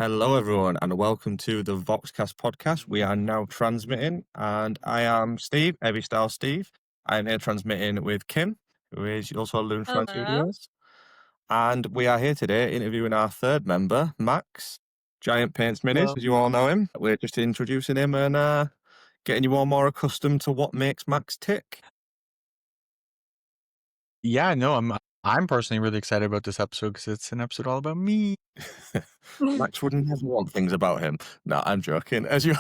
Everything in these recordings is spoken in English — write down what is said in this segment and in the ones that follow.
Hello, everyone, and welcome to the Voxcast podcast. We are now transmitting, and I am Steve, Heavy Style Steve. I am here transmitting with Kim, who is also a Loon Fan Hello. Studios. And we are here today interviewing our third member, Max, Giant Paints Minis, Hello. as you all know him. We're just introducing him and getting you all more accustomed to what makes Max tick. Yeah, no, I'm personally really excited about this episode because it's an episode all about me. Max would never want things about him. No, I'm joking. As you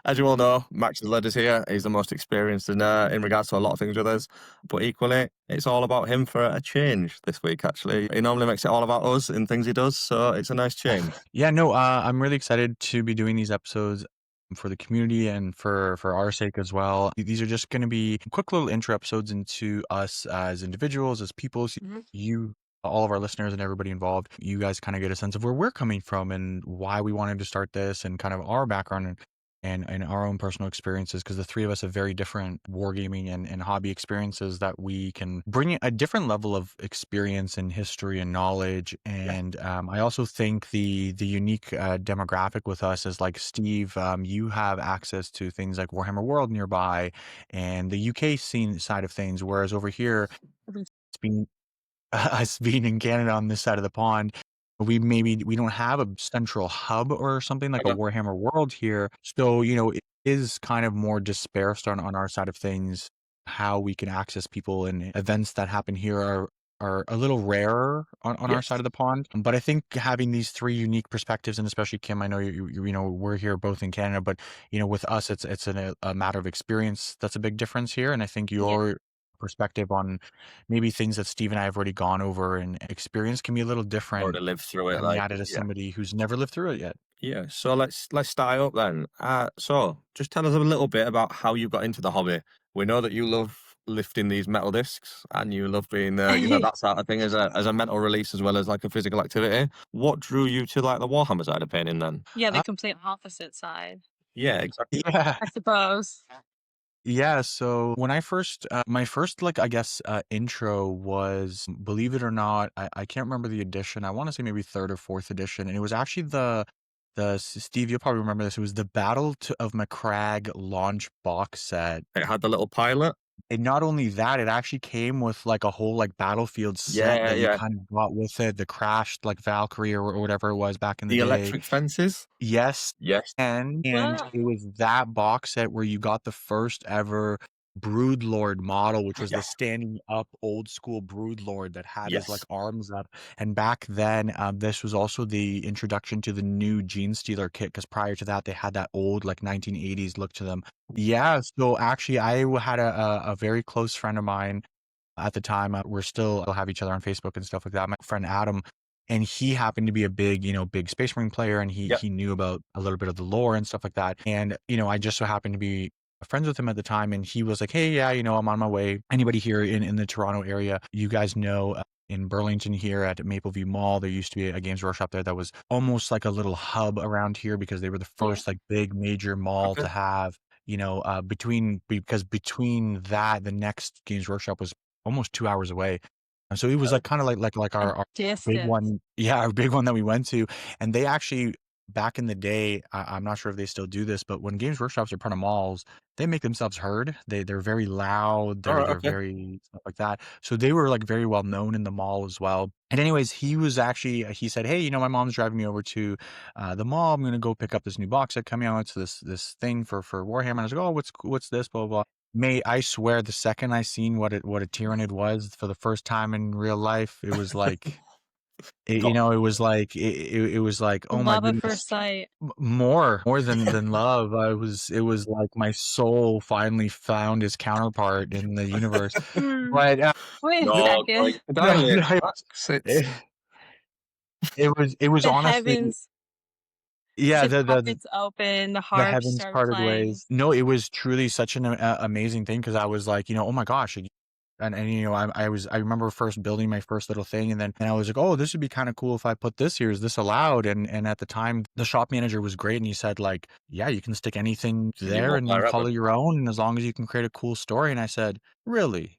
as you all know, Max has led us here. He's the most experienced in regards to a lot of things with us. But equally, it's all about him for a change this week, actually. He normally makes it all about us in things he does, so it's a nice change. Yeah, no, I'm really excited to be doing these episodes for the community and for our sake as well. These are just going to be quick little intro episodes into us as individuals, as people. So you, all of our listeners and everybody involved, you guys kind of get a sense of where we're coming from and why we wanted to start this and kind of our background and our own personal experiences, because the three of us have very different wargaming and hobby experiences that we can bring a different level of experience and history and knowledge. And I also think the unique demographic with us is like Steve, you have access to things like Warhammer World nearby and the UK scene side of things, whereas over here, it's been us being in Canada on this side of the pond, we don't have a central hub or something like a Warhammer World here. So, it is kind of more dispersed on our side of things. How we can access people and events that happen here are a little rarer on our side of the pond. But I think having these three unique perspectives, and especially Kim, I know we're here both in Canada, but with us, it's a matter of experience. That's a big difference here. And I think your perspective on maybe things that Steve and I have already gone over and experienced can be a little different. Or to live through it, Coming at it as somebody who's never lived through it yet. Yeah, so let's start up then. So just tell us a little bit about how you got into the hobby. We know that you love lifting these metal discs and you love being that sort of thing as a mental release as well as like a physical activity. What drew you to like the Warhammer side of painting then? Yeah, the complete opposite side, Yeah, exactly. Yeah. I suppose. Yeah, so when I first, my first, like, I guess, intro was, believe it or not, I can't remember the edition. I want to say maybe third or fourth edition. And it was actually Steve, you'll probably remember this. It was the of Macragge launch box set. It had the little pilot. And not only that, it actually came with like a whole like battlefield set that you kind of got with it, the crashed like Valkyrie or whatever it was back in the day. Electric fences. Yes. Yes. And it was that box set where you got the first ever Broodlord model, which was the standing up old school Broodlord that had his like arms up. And back then, this was also the introduction to the new Gene Stealer kit, because prior to that, they had that old like 1980s look to them. Yeah, so actually, I had a very close friend of mine at the time. We're still have each other on Facebook and stuff like that. My friend Adam. And he happened to be a big Space Marine player, and he knew about a little bit of the lore and stuff like that. And, I just so happened to be friends with him at the time, and he was like, hey, yeah, I'm on my way. Anybody here in the Toronto area, you guys know, in Burlington here at Mapleview Mall, there used to be a Games Workshop there that was almost like a little hub around here, because they were the first like big major mall to have, between that, the next Games Workshop was almost 2 hours away. So it was like kind of like our big one. Yeah, our big one that we went to. And they actually, back in the day, I'm not sure if they still do this, but when Games Workshops are part of malls, they make themselves heard. They're very loud. They're very stuff like that. So they were like very well known in the mall as well. And anyways, he said, hey, my mom's driving me over to the mall. I'm going to go pick up this new box set coming out. It's this thing for Warhammer. And I was like, oh, what's this? Blah, blah, blah. Mate, I swear, the second I seen what a Tyranid was for the first time in real life, it was like, it was like, it was like, oh my goodness. Love at first sight. More than love. It was like my soul finally found its counterpart in the universe. But wait a second. It was the honestly. Heavens. Yeah, it's open, the heavens parted playing. ways. No, it was truly such an amazing thing, because I was like, oh my gosh, and I remember first building my first little thing, and I was like, oh, this would be kind of cool if I put this here. Is this allowed? And at the time, the shop manager was great, and he said like, yeah, you can stick anything there and you call it your own, and as long as you can create a cool story. And I said, really?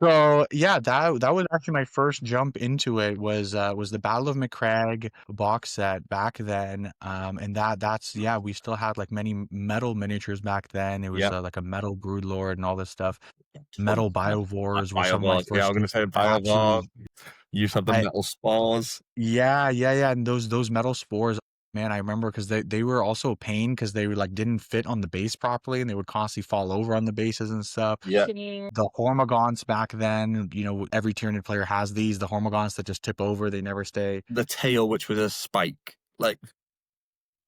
So yeah, that was actually my first jump into it was the Battle of McCrag box set back then. And that's yeah, we still had like many metal miniatures back then. It was like a metal Broodlord and all this stuff. Metal Biovores were some of my Biovores. Yeah, I first was gonna say Biovores. absolute. You used to have the metal spores. Yeah, and those metal spores, man, I remember because they were also a pain because they were like didn't fit on the base properly and they would constantly fall over on the bases and stuff. Yeah. The Hormagaunts back then, you know, every Tyranid player has these. The Hormagaunts that just tip over, they never stay. The tail, which was a spike, like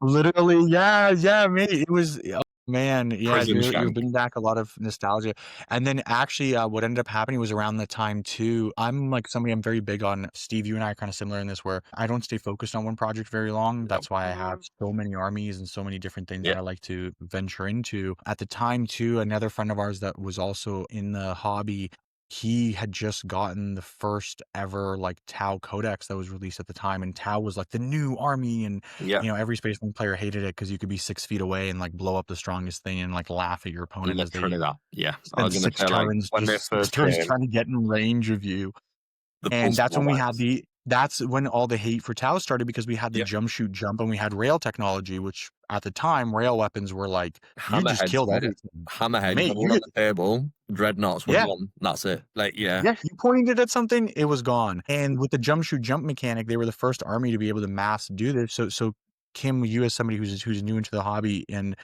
literally, yeah, mate. It was. Oh, man, yeah, prison you're shank. bringing back a lot of nostalgia. And then actually, what ended up happening was around the time too. I'm like somebody. I'm very big on Steve. You and I are kind of similar in this, where I don't stay focused on one project very long. That's why I have so many armies and so many different things that I like to venture into. At the time too, another friend of ours that was also in the hobby. He had just gotten the first ever like Tau Codex that was released at the time, and Tau was like the new army, and you know every Space Marine player hated it because you could be 6 feet away and like blow up the strongest thing and like laugh at your opponent as they I was gonna six say, like, turns, when they just first turns came, trying to get in range of you. the And that's when we had pulse that's when all the hate for Tau started because we had the Yep. jump shoot jump and we had rail technology, which at the time rail weapons were like you just Hammerheads killed did it. everything. Hammerhead, Mate, you had one on the table, dreadnoughts were Yeah. gone. That's it. Like, Yeah, you pointed at something, it was gone. And with the jump shoot jump mechanic, they were the first army to be able to mass do this. So Kim, you as somebody who's new into the hobby, and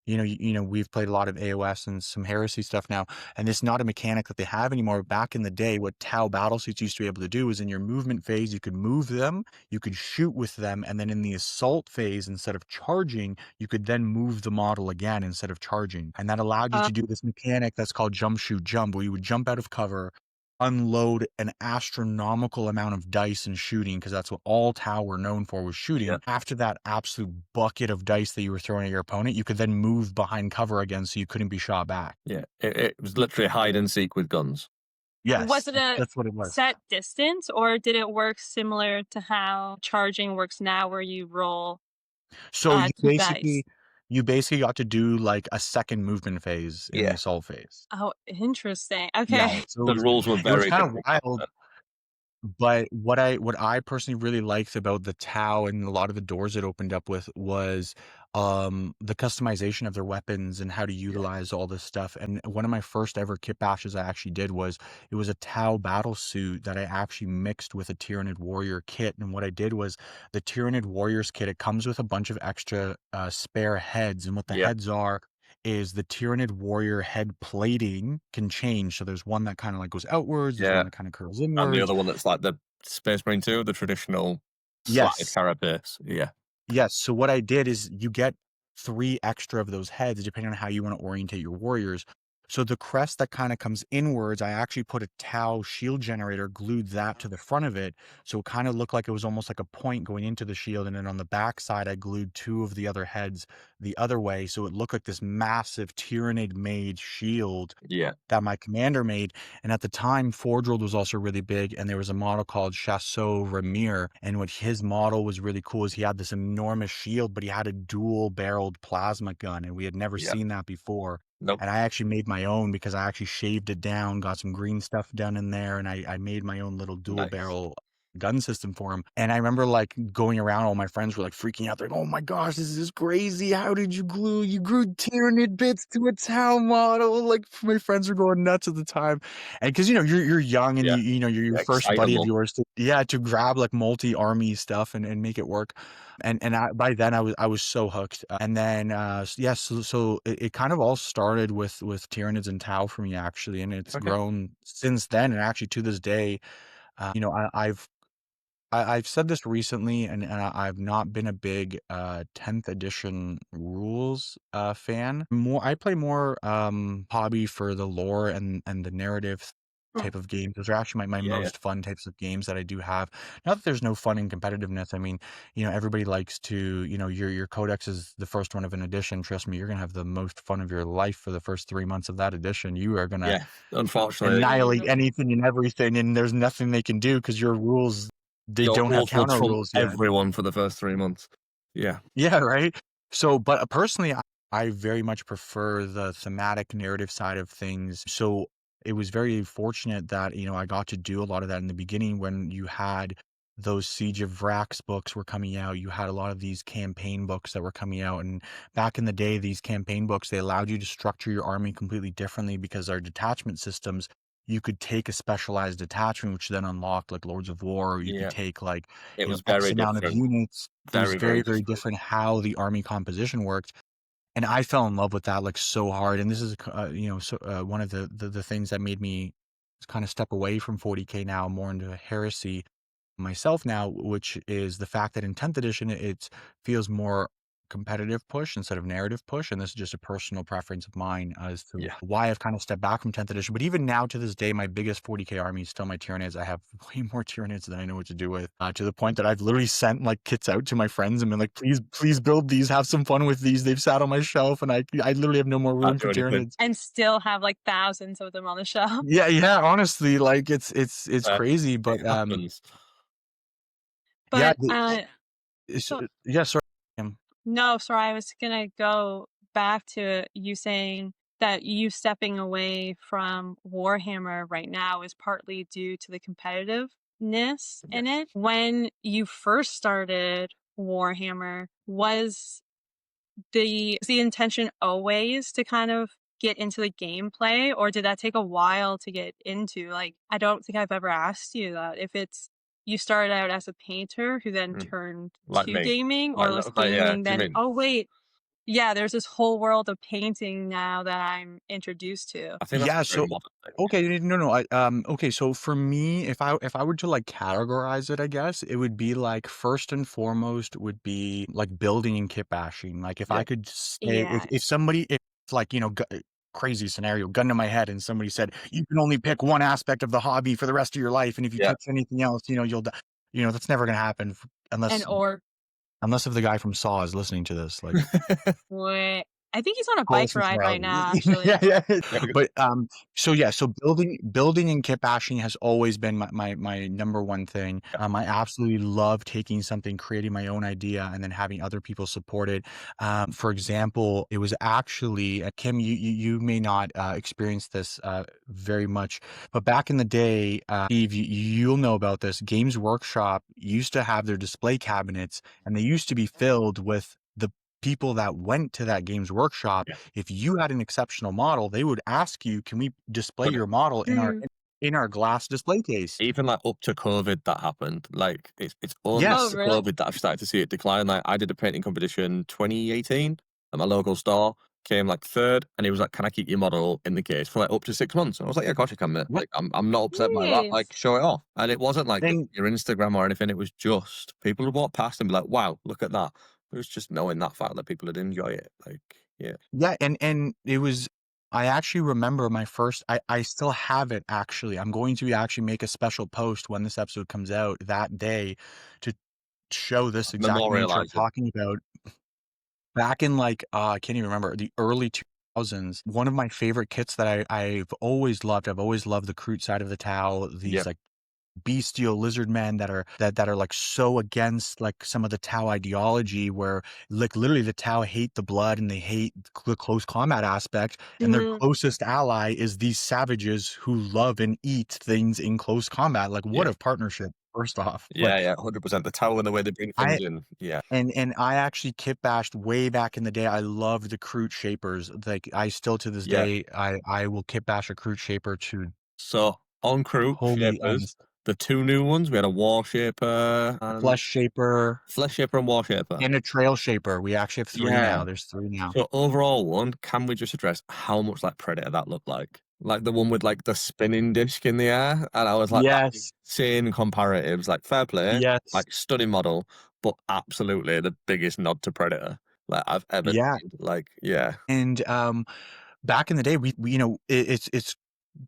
you know we've played a lot of AOS and some heresy stuff now, and it's not a mechanic that they have anymore. Back in the day, what Tau battle suits used to be able to do was in your movement phase, you could move them, you could shoot with them, and then in the assault phase, instead of charging, you could then move the model again instead of charging. And that allowed you to do this mechanic that's called jump shoot jump, where you would jump out of cover, unload an astronomical amount of dice and shooting, because that's what all Tau were known for, was shooting. After that absolute bucket of dice that you were throwing at your opponent, you could then move behind cover again so you couldn't be shot back. It was literally hide and seek with guns. Yes, Was it that's what it was. set distance, or did it work similar to how charging works now, where you roll So dice? you basically got to do like a second movement phase in the assault phase. Oh, interesting. Okay. Yeah, so The rules were very kind of different. wild. But what I personally really liked about the Tau and a lot of the doors it opened up with was the customization of their weapons and how to utilize all this stuff. And one of my first ever kit bashes I actually did was it was a Tau battle suit that I actually mixed with a Tyranid Warrior kit. And what I did was the Tyranid Warriors kit, it comes with a bunch of extra spare heads, and what the heads are is the Tyranid Warrior head plating can change. So there's one that kind of like goes outwards, there's one that kind of curls inwards. And the other one that's like the Space Marine 2, the traditional slatted carapace. Yes. So what I did is you get 3 extra of those heads depending on how you want to orientate your warriors. So the crest that kind of comes inwards, I actually put a Tau shield generator, glued that to the front of it. So it kind of looked like it was almost like a point going into the shield. And then on the back side, I glued 2 of the other heads the other way. So it looked like this massive Tyranid made shield that my commander made. And at the time, Forge World was also really big. And there was a model called Chasseau Ramir. And what his model was really cool is he had this enormous shield, but he had a dual barreled plasma gun. And we had never seen that before. Nope. And I actually made my own because I actually shaved it down, got some green stuff done in there, and I made my own little dual barrel gun system for him. And I remember like going around, all my friends were like freaking out. They're like, oh my gosh, this is crazy. How did you glue Tyranid bits to a Tau model? Like my friends were going nuts at the time. And because you're young and you know you're your first buddy of yours to grab like multi-army stuff and make it work. And by then I was so hooked. And then so it kind of all started with Tyranids and Tau for me, actually, and it's grown since then. And actually to this day, I've said this recently, and I've not been a big 10th edition rules fan. I play more hobby for the lore and the narrative type of games. Those are actually my most fun types of games that I do have. Not that there's no fun in competitiveness. I mean, everybody likes to, your codex is the first one of an edition. Trust me, you're gonna have the most fun of your life for the first 3 months of that edition. You are gonna unfortunately annihilate anything and everything, and there's nothing they can do because your rules. They don't have counter rules yet. Everyone for the first 3 months. Yeah, right. So, but personally, I very much prefer the thematic narrative side of things. So it was very fortunate that, I got to do a lot of that in the beginning when you had those Siege of Vrax books were coming out. You had a lot of these campaign books that were coming out. And back in the day, these campaign books, they allowed you to structure your army completely differently because our detachment systems, you could take a specialized detachment, which then unlocked like Lords of War, or you could Yeah. take like, It was X very amount of different. units. It was Very, very, very very different. different how the army composition worked. And I fell in love with that like so hard. And this is, one of the things that made me kind of step away from 40K now more into heresy myself now, which is the fact that in 10th edition, it feels more competitive push instead of narrative push. And this is just a personal preference of mine as to Yeah. why I've kind of stepped back from 10th edition. But even now to this day, my biggest 40K army is still my Tyranids. I have way more Tyranids than I know what to do with, to the point that I've literally sent like kits out to my friends and been like, please build these, have some fun with these. They've sat on my shelf and I literally have no more room Can't for do anything. Tyranids. And still have like thousands of them on the shelf. Yeah, honestly, like it's crazy, but It happens. yeah, But so yeah, sorry. no, sorry, I was gonna go back to you saying that you stepping away from Warhammer right now is partly due to the competitiveness in Yes. it. When you first started Warhammer, was the intention always to kind of get into the gameplay, or did that take a while to get into? Like, I don't think I've ever asked you that. If it's you started out as a painter who then turned Like to me. gaming, or was Like, yeah, gaming do you then, mean? oh wait, yeah, there's this whole world of painting now that I'm introduced to. I think that's Yeah, a very so modern thing. okay, no, okay, so for me, if I were to like categorize it, I guess it would be like first and foremost would be like building and kit bashing. Like if I Yeah. could say Yeah. if somebody if like crazy scenario, gun to my head, and somebody said you can only pick one aspect of the hobby for the rest of your life, and if you Yeah. touch anything else, you'll die. That's never gonna happen And unless if the guy from Saw is listening to this, like. wait, I think he's on a Call bike us with ride right Riley. now, actually. Yeah. Yeah, because But, so building and kit bashing has always been my number one thing. I absolutely love taking something, creating my own idea, and then having other people support it. For example, it was actually, Kim, you may not experience this very much, but back in the day, Steve, you'll know about this. Games Workshop used to have their display cabinets, and they used to be filled with the people that went to that Games Workshop. Yeah. If you had an exceptional model, they would ask you, "Can we display But your model in our glass display case?" even like up to COVID that happened. Like it's only Yes. Oh, after really? COVID that I've started to see it decline. Like I did a painting competition 2018 at my local store, came like third, and he was like, "Can I keep your model in the case for like up to 6 months?" And I was like, "Yeah, of course you can, mate. Yep. Like I'm not upset by that. Like Nice. show it off." And it wasn't like And your Instagram or anything. It was just people would walk past and be like, "Wow, look at that." It was just knowing that fact that people would enjoy it. Like yeah, yeah, and it was I actually remember my first I still have it actually. I'm going to actually make a special post when this episode comes out that day to show this exact nature I'm memorialize it. talking about. Back in like I can't even remember the early 2000s. One of my favorite kits that I've always loved. I've always loved the Kroot side of the Tau. These Yeah, like bestial lizard men that are like so against like some of the Tau ideology, where like literally the Tau hate the blood and they hate the close combat aspect, and their Mhm. closest ally is these savages who love and eat things in close combat. Like what yeah, a partnership! First off, but yeah, 100%. The towel and the way they bring things I in. Yeah, and I actually kit bashed way back in the day. I loved the Kroot shapers. Like I still to this yeah. day, I will kit bash a Kroot shaper to So on crew holy shapers, ends. the two new ones, we had a War Shaper and Flesh shaper Flesh Shaper and War Shaper. and a trail shaper. We actually have 3 Yeah. now. There's 3 now. So overall one, can we just address how much like Predator that looked like? Like the one with like the spinning disc in the air, and I was like, that's Yes. insane comparatives. Like fair play, Yes. like stunning model, but absolutely the biggest nod to Predator like I've ever Yeah. seen. Like yeah, And back in the day, we it's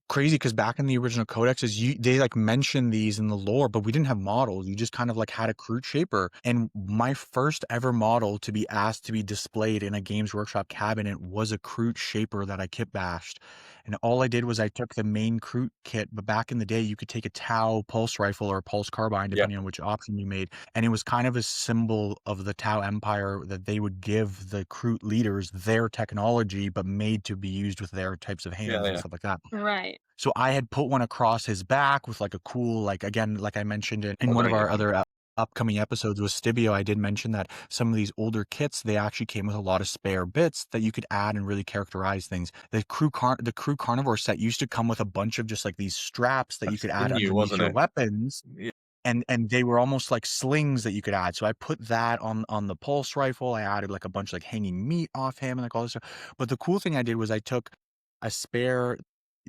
crazy because back in the original codexes, they like mentioned these in the lore, but we didn't have models. You just kind of like had a Kroot shaper. And my first ever model to be asked to be displayed in a Games Workshop cabinet was a Kroot shaper that I kit bashed. And all I did was I took the main Kroot kit, but back in the day, you could take a Tau pulse rifle or a pulse carbine, yeah, depending on which option you made. And it was kind of a symbol of the Tau Empire that they would give the Kroot leaders their technology, but made to be used with their types of hands and yeah. stuff like that. Right. Right. So I had put one across his back with like a cool, like, again, like I mentioned in one of our other upcoming episodes with Stibio, I did mention that some of these older kits, they actually came with a lot of spare bits that you could add and really characterize things. The crew carnivore set used to come with a bunch of just like these straps that you could add underneath wasn't your it? weapons. Yeah. And they were almost like slings that you could add. So I put that on the pulse rifle. I added like a bunch of like hanging meat off him and like all this stuff. But the cool thing I did was I took a spare.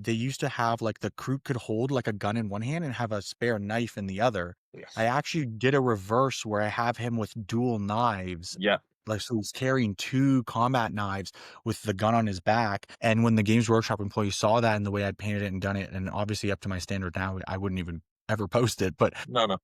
They used to have like the crew could hold like a gun in one hand and have a spare knife in the other. Yes. I actually did a reverse where I have him with dual knives. Yeah. Like, so he's carrying 2 combat knives with the gun on his back. And when the Games Workshop employees saw that and the way I'd painted it and done it, and obviously up to my standard now, I wouldn't even ever post it. But No.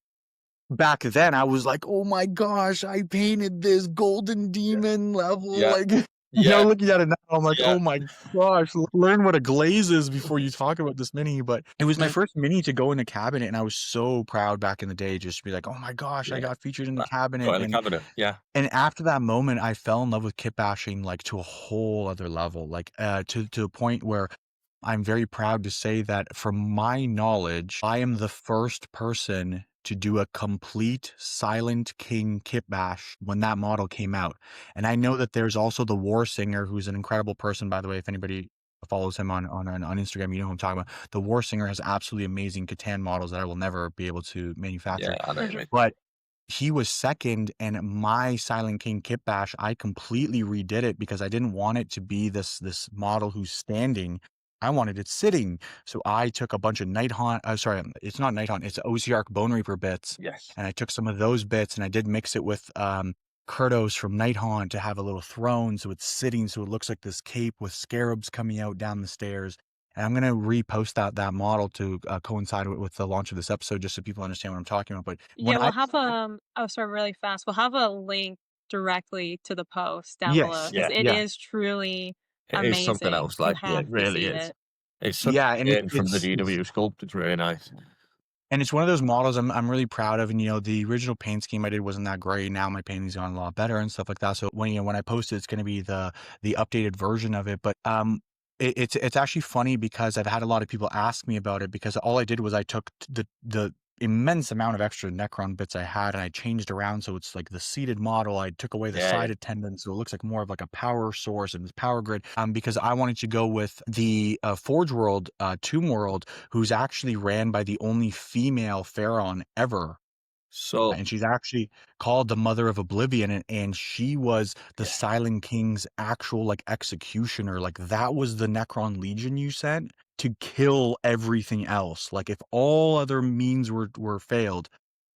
back then I was like, oh my gosh, I painted this golden demon level. Yeah. Like, Yeah. looking at it now, I'm like, Yeah. oh my gosh, learn what a glaze is before you talk about this mini. But it was my first mini to go in the cabinet, and I was so proud back in the day just to be like, oh my gosh, I got featured in the cabinet. Got in the cabinet. Yeah. And after that moment, I fell in love with kit bashing like to a whole other level, like to a point where I'm very proud to say that from my knowledge, I am the first person to do a complete Silent King kit bash when that model came out. And I know that there's also the War Singer, who's an incredible person, by the way. If anybody follows him on Instagram, you know who I'm talking about. The War Singer has absolutely amazing Catan models that I will never be able to manufacture. Yeah, I know what you mean. But he was second, and my Silent King kit bash, I completely redid it because I didn't want it to be this model who's standing. I wanted it sitting. So I took a bunch of sorry, it's not Nighthaunt, it's OCR Bone Reaper bits. Yes. And I took some of those bits and I did mix it with Kurdos from Nighthaunt to have a little throne, so it's sitting, so it looks like this cape with scarabs coming out down the stairs. And I'm gonna repost that model to coincide with the launch of this episode, just so people understand what I'm talking about. But Yeah, we'll have sorry, really fast. We'll have a link directly to the post down below because it is truly amazing. It is something else. Like, you have it really to see is. it. It's such a from the GW sculpt. It's really nice. And it's one of those models I'm really proud of. And, the original paint scheme I did wasn't that great. Now my painting's gone a lot better and stuff like that. So when I post it, it's going to be the updated version of it. But it's actually funny because I've had a lot of people ask me about it, because all I did was I took the immense amount of extra Necron bits I had and I changed around so it's like the seated model. I took away the side attendants, so it looks like more of like a power source and power grid, because I wanted to go with the Forge World, Tomb World, who's actually ran by the only female Pharaon ever. So, and she's actually called the Mother of Oblivion, and she was the Silent King's actual like executioner. Like, that was the Necron Legion you sent to kill everything else. Like, if all other means were failed,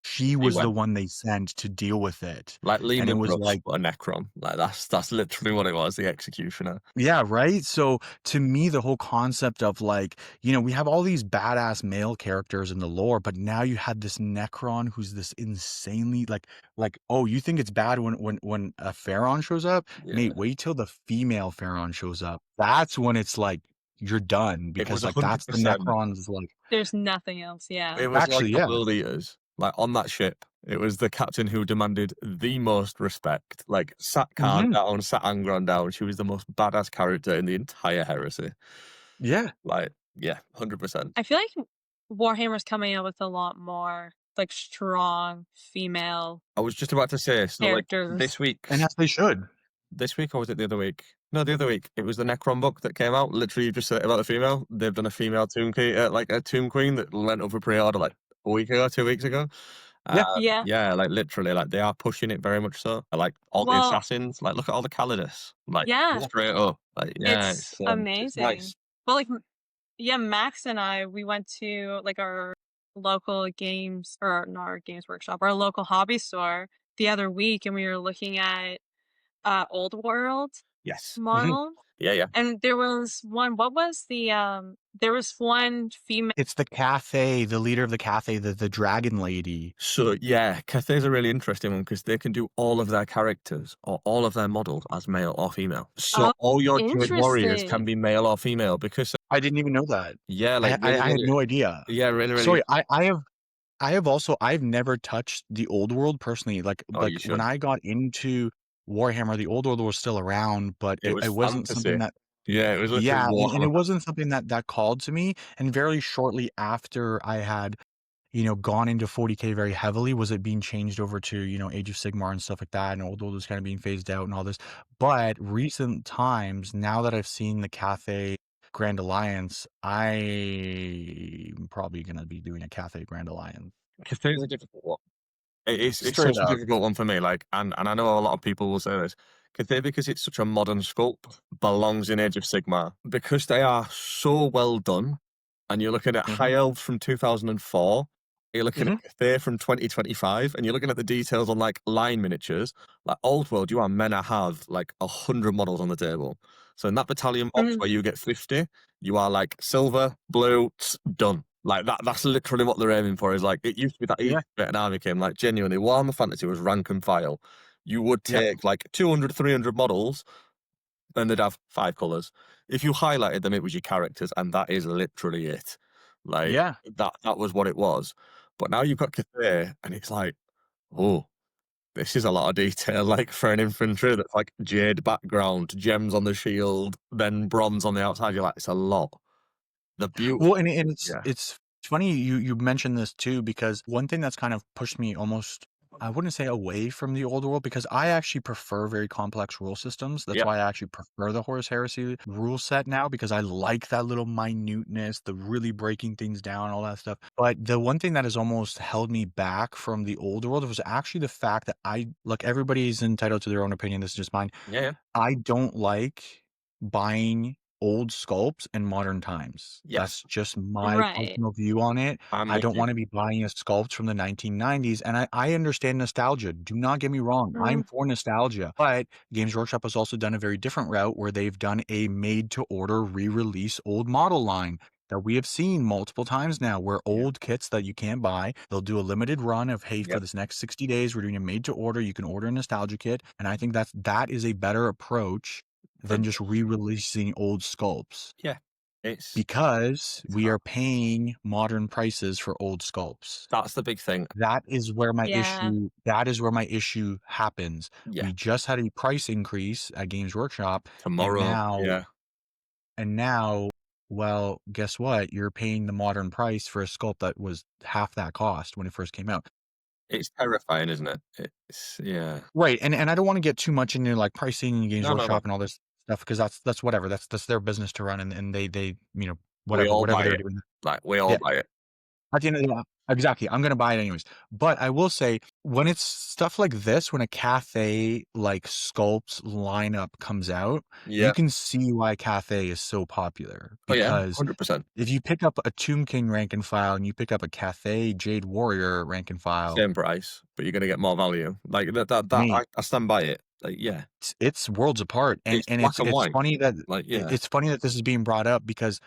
she was the one they sent to deal with it. Like Lehman, and it was Brooks, like a Necron. Like, that's literally what it was, the executioner. Yeah, right? So to me, the whole concept of like, we have all these badass male characters in the lore, but now you had this Necron who's this insanely like, oh, you think it's bad when a Pharaon shows up? Yeah. Mate, wait till the female Pharaon shows up. That's when it's like you're done, because like that's the 100%. Necrons like There's nothing else, yeah. It was actually like the World Eaters. Like, on that ship, it was the captain who demanded the most respect. Like, sat Khan down, sat Angron down. She was the most badass character in the entire heresy. Yeah. Like, yeah, 100%. I feel like Warhammer's coming out with a lot more like strong female. I was just about to say, so characters. Like this week, and as they should. This week, or was it the other week? No, the other week. It was the Necron book that came out. Literally, you just said it about a female. They've done a female tomb queen, like a tomb queen that went up for pre-order like a week ago, 2 weeks ago. Yeah, like literally, like they are pushing it very much so. Like all the assassins, like look at all the Calidus, like straight up, like it's amazing. It's nice. Well, like Max and I, we went to like our local games, or not our Games Workshop, our local hobby store the other week, and we were looking at Old World model. Yeah. And there was one, what was there was one female. It's the Cathay, the leader of the Cathay, the dragon lady. So yeah, Cathay's a really interesting one because they can do all of their characters or all of their models as male or female. So all your Druid warriors can be male or female, because I didn't even know that. Yeah, like I had no idea. Yeah, really. Sorry, I've never touched the Old World personally. Like when I got into Warhammer, the Old World was still around, but it wasn't something that Yeah, it was literally Yeah, and Warhammer. it wasn't something that called to me, and very shortly after I had, gone into 40K very heavily was it being changed over to, Age of Sigmar and stuff like that, and Old World was kinda being phased out and all this. But recent times, now that I've seen the Cathay Grand Alliance, I'm probably gonna be doing a Cathay Grand Alliance. Cathay's a difficult one. It's Straight such a up. difficult one for me, like, and I know a lot of people will say this. Cathay, because it's such a modern sculpt, belongs in Age of Sigmar. Because they are so well done, and you're looking at Mhm, High Elves from 2004, you're looking at mhm. Cathay from 2025, and you're looking at the details on, like, line miniatures. Like, Old World, you are meant to have, like, 100 models on the table. So in that battalion box Mhm. where you get 50, you are, like, silver, blue, done. Like, that's literally what they're aiming for, is, like, it used to be that easy Yeah, to get an army came, like, genuinely, Warhammer Fantasy was rank and file. You would yep, take, like, 200, 300 models, and they'd have 5 colours. If you highlighted them, it was your characters, and that is literally it. Like, yeah. that was what it was. But now you've got Cathay, and it's like, "Oh, this is a lot of detail," like, for an infantry that's, like, jade background, gems on the shield, then bronze on the outside, you're like, "It's a lot." The Well, beautiful and yeah. it's funny you mentioned this too, because one thing that's kind of pushed me almost, I wouldn't say away from the old world, because I actually prefer very complex rule systems. That's Yep, why I actually prefer the Horus Heresy rule set now, because I like that little minuteness, the really breaking things down, all that stuff. But the one thing that has almost held me back from the old world was actually the fact that I look, everybody's entitled to their own opinion. This is just mine. yeah, yeah. I don't like buying old sculpts in modern times. Yes, That's just my Right. personal view on it. I'm I with don't you. wanna be buying a sculpt from the 1990s, and I understand nostalgia, do not get me wrong, I'm Mm. for nostalgia, but Games Workshop has also done a very different route where they've done a made-to-order re-release old model line that we have seen multiple times now, where Yeah, old kits that you can't buy, they'll do a limited run of, "Hey, for yep, this next 60 days, we're doing a made to order, you can order a nostalgia kit," and I think that is a better approach for than just re-releasing old sculpts, yeah, it's because it's we hard. are paying modern prices for old sculpts. That's the big thing. Yeah. That is where my issue happens. Yeah, We just had a price increase at Games Workshop, and tomorrow, now yeah, and now, well, guess what? You're paying the modern price for a sculpt that was half that cost when it first came out. it's terrifying, isn't it? It's yeah. Right, and I don't wanna get too much into, like, pricing and Games No, no, no. Workshop and all this stuff, because that's whatever, that's their business to run, and they, We all whatever buy they're it. doing. Like, we all Yeah. buy it. At the end of the day, exactly, I'm gonna buy it anyways. But I will say, when it's stuff like this, when a Cathay, like, sculpts lineup comes out, you Yeah. can see why Cathay is so popular, Oh, yeah, because 100%. if you pick up a Tomb King rank and file and you pick up a Cathay Jade Warrior rank and file, Same price, but you're gonna get more value. Like, that mate, I stand by it. Like, yeah, it's worlds apart, and it's black and it's white. funny that Like, yeah. it's funny that this is being brought up, because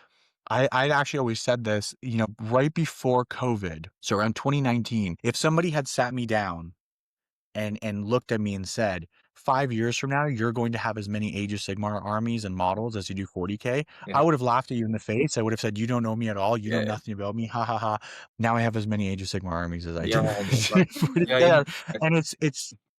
I actually always said this, right before COVID, so around 2019, if somebody had sat me down and looked at me and said, "5 years from now, you're going to have as many Age of Sigmar armies and models as you do 40K," I Mhm. would have laughed at you in the face. I would have said, "You don't know me at all. You know Yeah, yeah. nothing about me. Ha ha ha." Now I have as many Age of Sigmar armies as I do Yeah, like, yeah, 40K, yeah. and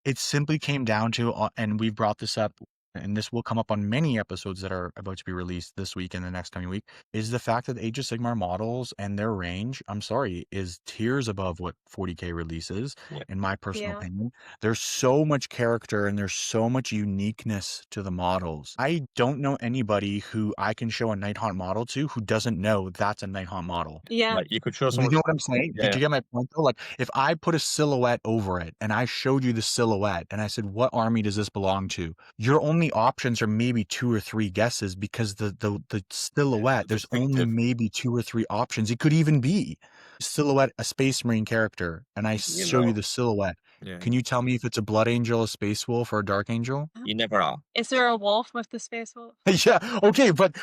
it simply came down to, and we've brought this up, and this will come up on many episodes that are about to be released this week and the next coming week, is the fact that the Age of Sigmar models and their range, I'm sorry, is tiers above what 40K releases, Yeah. in my personal Yeah. opinion. There's so much character and there's so much uniqueness to the models. I don't know anybody who I can show a Nighthaunt model to who doesn't know that's a Nighthaunt model. Yeah. Like, you could show You someone know what I'm saying? yeah, Did yeah. you get my point though? Like, if I put a silhouette over it and I showed you the silhouette and I said, "What army does this belong to?" Your only options are maybe 2 or 3 guesses, because the silhouette, there's only Distinctive. maybe 2 or 3 options. It could even be silhouette, a Space Marine character, and I You show you know. the silhouette. Yeah. Can you tell me if it's a Blood Angel, a Space Wolf, or a Dark Angel? Uh, You never are. Is there a wolf with the space wolf? Yeah, okay, but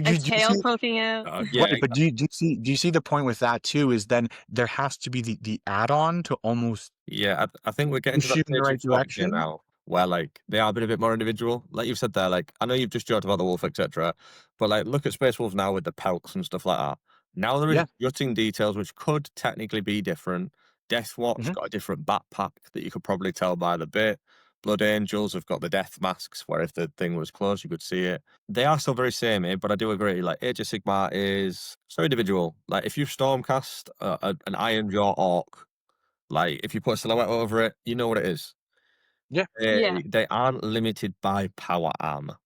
A you tail see. poking out? Yeah, Right, but do you see the point with that too, is then there has to be the add-on to almost yeah, I think we're getting to push that you in the stage right of 40K direction? now where, like, they are a bit more individual. Like you've said there, like, I know you've just joked about the wolf, etc. But, like, look at Space Wolves now with the pelts and stuff like that. Now there is Yeah, gutting details which could technically be different. Deathwatch mhm, got a different backpack that you could probably tell by the bit. Blood Angels have got the death masks, where if the thing was close, you could see it. They are still very samey, but I do agree. Like Age of Sigmar is so individual. Like if you Stormcast an Iron Jaw Orc, like if you put a silhouette over it, you know what it is. Yeah. Yeah. They aren't limited by power armor.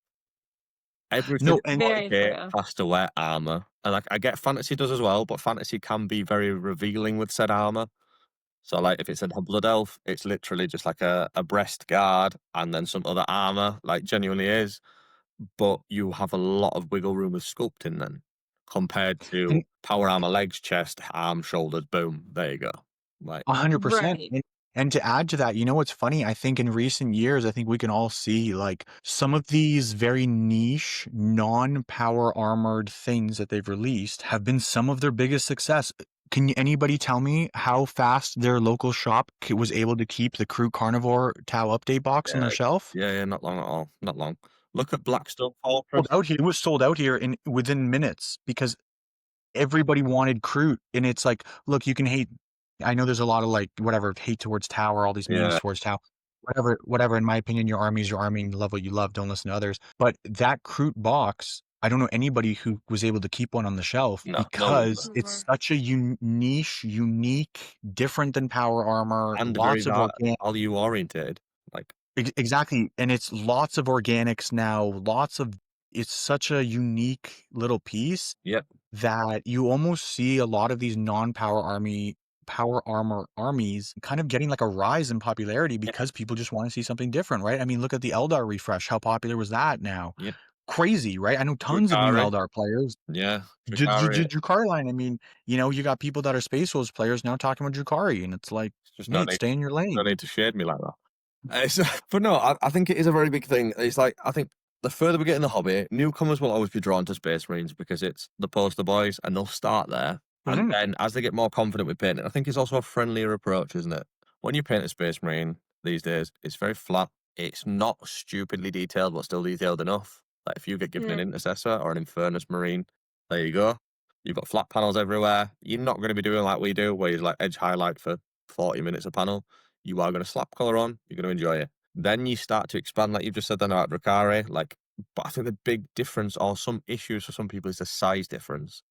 Everything No, in and Very 40K true. has to wear armor, and like I get Fantasy does as well, but Fantasy can be very revealing with said armor. So, like, if it's a Blood Elf, it's literally just like a breast guard and then some other armor, like genuinely is. But you have a lot of wiggle room with sculpting then, compared to and power armor, legs, chest, arm, shoulders, boom, there you go. Like, 100%. Right. And to add to that, you know what's funny? I think in recent years, I think we can all see like some of these very niche, non-power armored things that they've released have been some of their biggest success. Can anybody tell me how fast their local shop was able to keep the Crew Carnivore Tau update box on yeah, their shelf? yeah, not long at all, not long. Look at Blackstone Sold Fortress. out here. It was sold out here in within minutes because everybody wanted Crute, and it's like, look, you can hate. I know there's a lot of like whatever hate towards Tau or all these memes Yeah, towards Tau. Whatever. In my opinion, your army is your army, and love what you love. Don't listen to others. But that Crute box, I don't know anybody who was able to keep one on the shelf no one because does. it's such a niche, unique, different than power armor. And very Lots of organic. value oriented. Like, Exactly, and it's lots of organics now. Lots of. It's such a unique little piece yep, that you almost see a lot of these power armor armies kind of getting like a rise in popularity because people just want to see something different, right? I mean, look at the Eldar refresh. How popular was that now? yep. Crazy, right? I know tons of new Drukhari, Eldar players. yeah, Drukhari. Drukhari line. I mean, you got people that are Space Wolves players now talking about Drukhari, and it's like, It's just mate, stay in your no lane. need to shade me like that. It's, but no, I think it is a very big thing. It's like, I think the further we get in the hobby, newcomers will always be drawn to Space Marines because it's the poster boys and they'll start there. And then as they get more confident with painting, I think it's also a friendlier approach, isn't it? When you paint a Space Marine these days, it's very flat. It's not stupidly detailed, but still detailed enough. Like if you get given an Intercessor or an Infernus Marine, there you go. You've got flat panels everywhere. You're not going to be doing like we do, where you like edge highlight for 40 minutes a panel. You are going to slap colour on. You're going to enjoy it. Then you start to expand, like you've just said then about Drukhari. Like, but I think the big difference or some issues for some people is the size difference.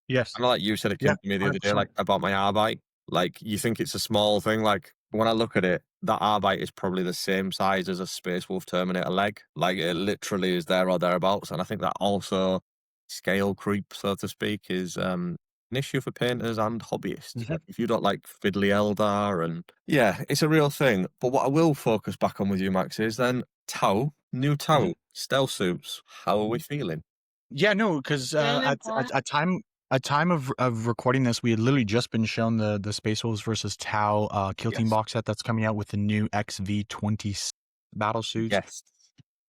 Yes. I know, like you said, it came to me the other day, 100%. like about my Arbite. Like, you think it's a small thing. Like, when I look at it, that Arbite is probably the same size as a Space Wolf Terminator leg. Like, it literally is there or thereabouts. And I think that also scale creep, so to speak, is an issue for painters and hobbyists. Like, if you don't like fiddly Eldar, and yeah, it's a real thing. But what I will focus back on with you, Max, is then Tau, new Tau, stealth suits. How are we feeling? Yeah, no, because Really at important. a time of recording this, we had literally just been shown the Space Wolves versus Tau Kill Team Yes. box set that's coming out with the new XV-20 battle suits. Yes.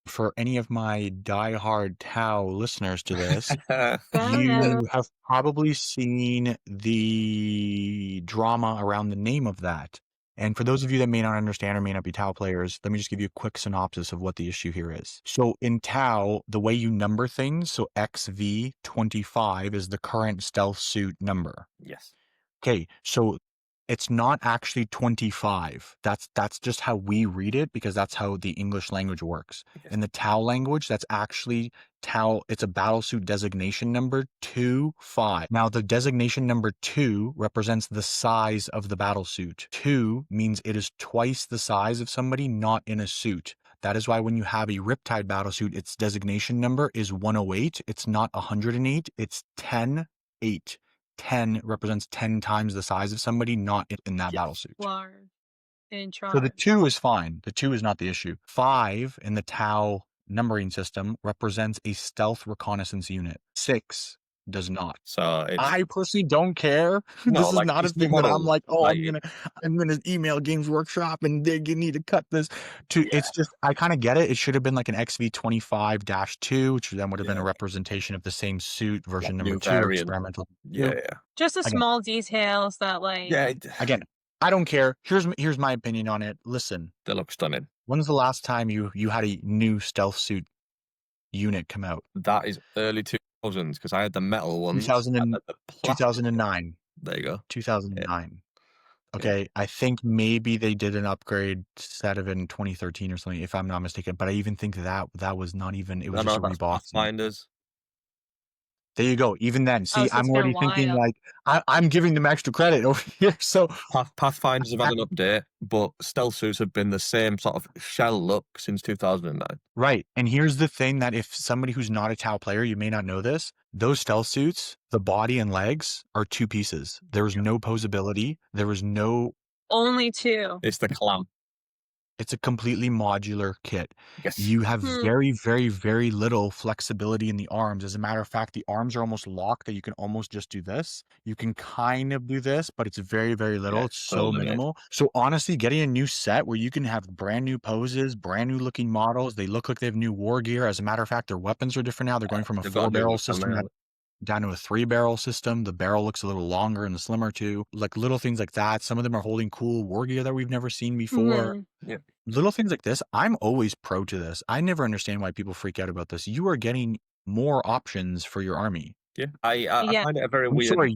For any of my diehard Tau listeners to this, Fair you enough. have probably seen the drama around the name of that. And for those of you that may not understand or may not be Tau players, let me just give you a quick synopsis of what the issue here is. So in Tau, the way you number things, so XV-25 is the current stealth suit number. Yes. Okay, so it's not actually 25. That's just how we read it because that's how the English language works. Yes. In the Tau language, that's actually Tau. It's a battlesuit designation number 2-5. Now, the designation number 2 represents the size of the battlesuit. 2 means it is twice the size of somebody not in a suit. That is why when you have a Riptide battlesuit, its designation number is 108. It's not 108. It's 10-8. 10 represents 10 times the size of somebody not in that battlesuit. Large. In So the charge. 2 is fine. The 2 is not the issue. 5 in the Tau numbering system represents a stealth reconnaissance unit. 6 does not. So it's I personally don't care. no, This is like not a these new thing that I'm models, like, oh, like I'm gonna email Games Workshop and they need to cut this. yeah, It's just I kind of get it. It should have been like an XV-25-2, which then would have been a yeah, representation of the same suit, version like number new 2, variant. experimental. Yeah, yeah. Just the Again. small details that like Yeah, Again, I don't care. Here's my opinion on it. Listen, they look stunning. when's the last time you had a new stealth suit unit come out? That is early 2000s because I had the metal ones. 2000 and and then the plastic. 2009. There you go. 2009. Okay, I think maybe they did an upgrade set of it in 2013 or something, if I'm not mistaken. But I even think that was not even. It was No, just no, a that's reboxing. Pathfinders. There you go. Even then, see, so I'm it's been a already thinking while. like I'm giving them extra credit over here. So Pathfinders have had an update, but stealth suits have been the same sort of shell look since 2009. right, and here's the thing: that if somebody who's not a Tau player, you may not know this. Those stealth suits, the body and legs are two pieces. There was no posability. There was no. Only 2. It's the clam. It's a completely modular kit. Yes. You have very, very, very little flexibility in the arms. As a matter of fact, the arms are almost locked that you can almost just do this. You can kind of do this, but it's very, very little. Yeah, it's so limited. minimal. So honestly, getting a new set where you can have brand new poses, brand new looking models. They look like they have new war gear. As a matter of fact, their weapons are different now. They're going from a They've got a new 4-barrel look on system there. down to a 3-barrel system. The barrel looks a little longer and slimmer too. Like little things like that. Some of them are holding cool war gear that we've never seen before. Yeah. Little things like this. I'm always pro to this. I never understand why people freak out about this. You are getting more options for your army. Yeah. I Yeah. find it a very I'm weird. sorry,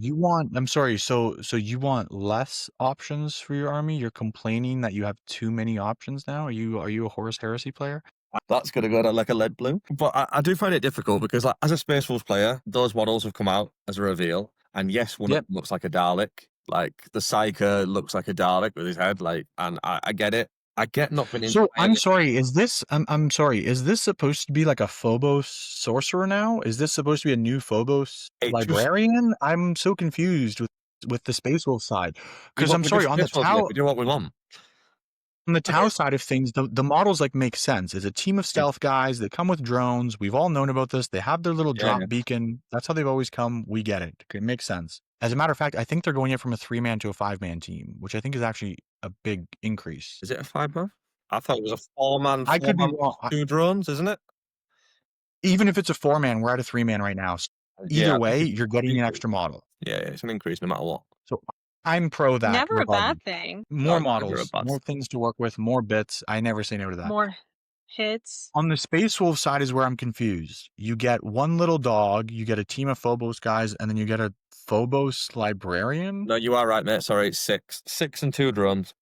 I'm sorry. So you want less options for your army? You're complaining that you have too many options now? Are you a Horus Heresy player? That's going to go down like a lead balloon. But I do find it difficult because, like, as a Space Wolves player, those models have come out as a reveal. And yes, one of them looks like a Dalek. Like, the Psyker looks like a Dalek with his head. Like, and I get it. I get not being So I'm inspired. sorry, is this I'm sorry, is this supposed to be like a Phobos sorcerer now? Is this supposed to be a new Phobos librarian? I'm so confused with the Space Wolf side. Because I'm sorry, on the Tau we do what we want. on the Tau side of things, the models like make sense. It's a team of stealth guys that come with drones. We've all known about this. They have their little drop beacon. That's how they've always come. We get it. It makes sense. As a matter of fact, I think they're going in from a 3-man to a 5-man team, which I think is actually a big increase. Is it a 5-man? I thought it was a 4-man. I could be wrong. 2 drones, isn't it? Even if it's a 4-man, we're at a 3-man right now. So either way, you're getting an extra model. Yeah, it's an increase no matter what. So I'm pro that. Never a bad thing. More models, more things to work with, more bits. I never say no to that. More hits. On the Space Wolf side is where I'm confused. You get one little dog, you get a team of Phobos guys, and then you get a Phobos librarian. No, you are right, mate. Sorry, it's 6. 6 and 2 drones.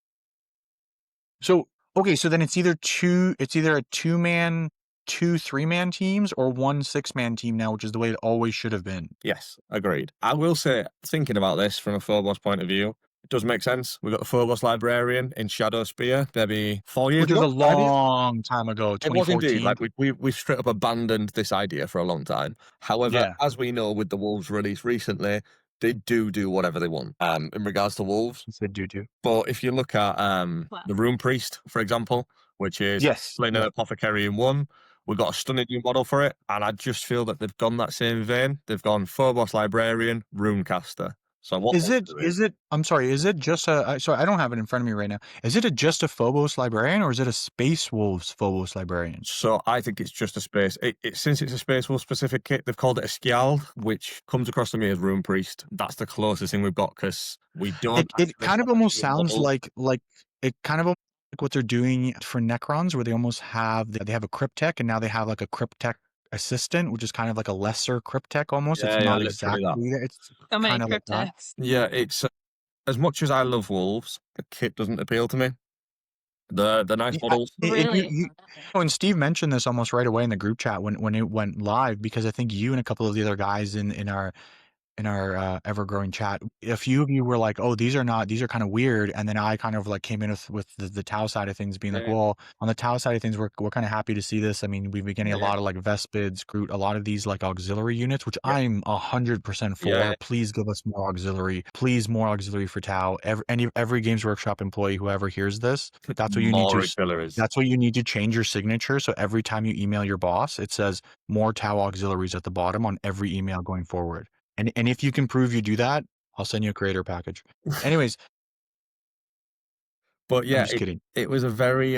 So, okay, so then it's either a 2-man, 2 3-man teams, or 1 6-man team now, which is the way it always should have been. Yes, agreed. I will say, thinking about this from a Phobos point of view, it does make sense. We've got the Phobos librarian in Shadow Spear, maybe 4 years ago. Which was a long time ago, 2014. It was indeed. Like, we've straight up abandoned this idea for a long time. However, as we know with the Wolves release recently, they do whatever they want in regards to Wolves. They do. But if you look at the Rune Priest, for example, which is playing an Apothecary in 1, we've got a stunning new model for it, and I just feel that they've gone that same vein. They've gone Phobos Librarian, Runecaster. So what is it? I'm sorry. Is it just a? Sorry, I don't have it in front of me right now. Is it just a Phobos Librarian, or is it a Space Wolves Phobos Librarian? So I think it's just a space. Since it's a Space Wolf specific kit, they've called it a Skjald, which comes across to me as Rune Priest. That's the closest thing we've got because we don't. It kind of almost sounds like it kind of like what they're doing for Necrons, where they almost have a Cryptech, and now they have like a Cryptech assistant, which is kind of like a lesser Cryptech almost. It's not exactly that. It's so many Cryptechs. Yeah, it's as much as I love Wolves, the kit doesn't appeal to me. The nice models. Really? And Steve mentioned this almost right away in the group chat when it went live, because I think you and a couple of the other guys in our ever-growing chat, a few of you were like, oh, these are kind of weird, and then I kind of like came in with the Tau side of things being like, well, on the Tau side of things, we're kind of happy to see this. I mean, we've been getting a lot of like Vespids, Groot, a lot of these like auxiliary units, which I'm 100% for. Please give us more auxiliary. Please more auxiliary for Tau. Every Games Workshop employee, whoever hears this, that's what you need to. That's what you need to change your signature. So every time you email your boss, it says more Tau auxiliaries at the bottom on every email going forward. And if you can prove you do that, I'll send you a creator package. Anyways. But yeah, I'm just kidding. It was a very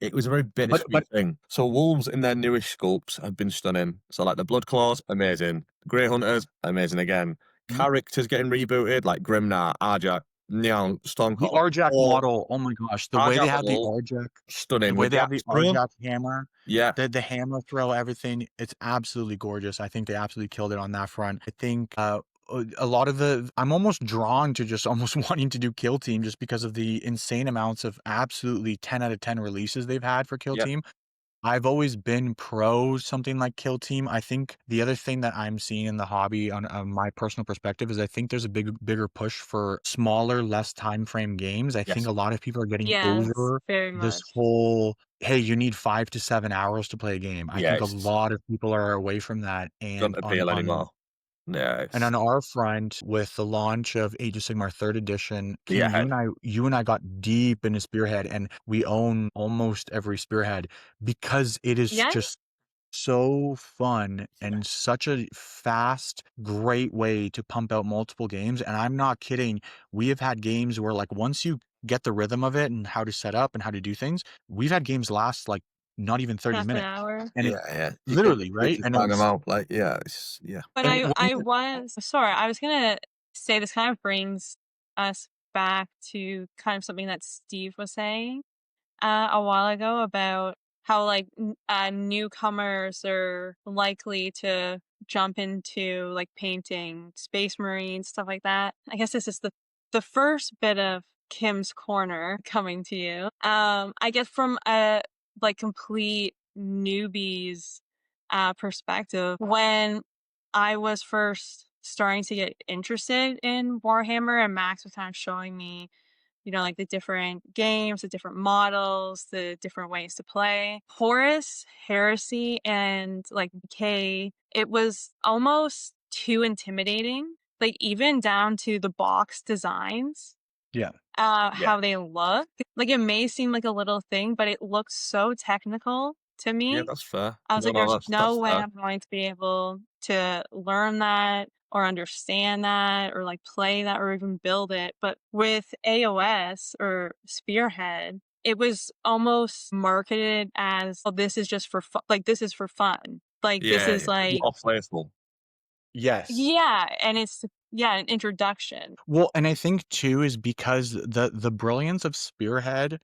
bittersweet thing. So Wolves in their newish sculpts have been stunning. So like the Blood Claws, amazing. Grey Hunters, amazing again. Characters getting rebooted, like Grimnar, Arjak, Neon, Stormcall. The Arjak model, oh my gosh. The way they have the Arjak. Stunning. The way they have the Arjak hammer. Yeah. The hammer throw, everything. It's absolutely gorgeous. I think they absolutely killed it on that front. I think a lot of I'm almost drawn to just almost wanting to do Kill Team just because of the insane amounts of absolutely 10 out of 10 releases they've had for Kill Yep. Team. I've always been pro something like Kill Team. I think the other thing that I'm seeing in the hobby on my personal perspective is I think there's a bigger push for smaller, less time frame games. I think Yes. a lot of people are getting Yes, over very this much. whole, hey, you need 5 to 7 hours to play a game. I Yeah, think a it's lot of people are away from that, and doesn't appeal anymore. Yeah, and it's on our front, with the launch of Age of Sigmar 3rd Edition, yeah, King, you and I got deep into Spearhead, and we own almost every Spearhead because it is Yeah, just so fun yeah, and such a fast, great way to pump out multiple games. And I'm not kidding. We have had games where, like, once you get the rhythm of it and how to set up and how to do things, we've had games last like not even 30 half an minutes. hour. And it yeah. You can literally, right? literally And bang them it's out. Like, yeah, it's But and when I was sorry, I was gonna say this kind of brings us back to kind of something that Steve was saying a while ago about how like newcomers are likely to jump into like painting Space Marines, stuff like that. I guess this is the first bit of Kim's Corner coming to you. I guess from a like complete newbie's perspective, when I was first starting to get interested in Warhammer and Max was kind of showing me, you know, like the different games, the different models, the different ways to play. Horus, Heresy, and like Decay, it was almost too intimidating. Like even down to the box designs, yeah. yeah, how they look. Like it may seem like a little thing, but it looks so technical to yeah. me. That's fair. I was No, like, no, there's no that's way fair. I'm going to be able to learn that or understand that or like play that or even build it. But with AOS or Spearhead, it was almost marketed as, oh, this is just for fun. Like, this is for fun. Like, this Yeah, is like, off playful. Yes. yeah. And it's, yeah, an introduction. Well, and I think too is because the brilliance of Spearhead,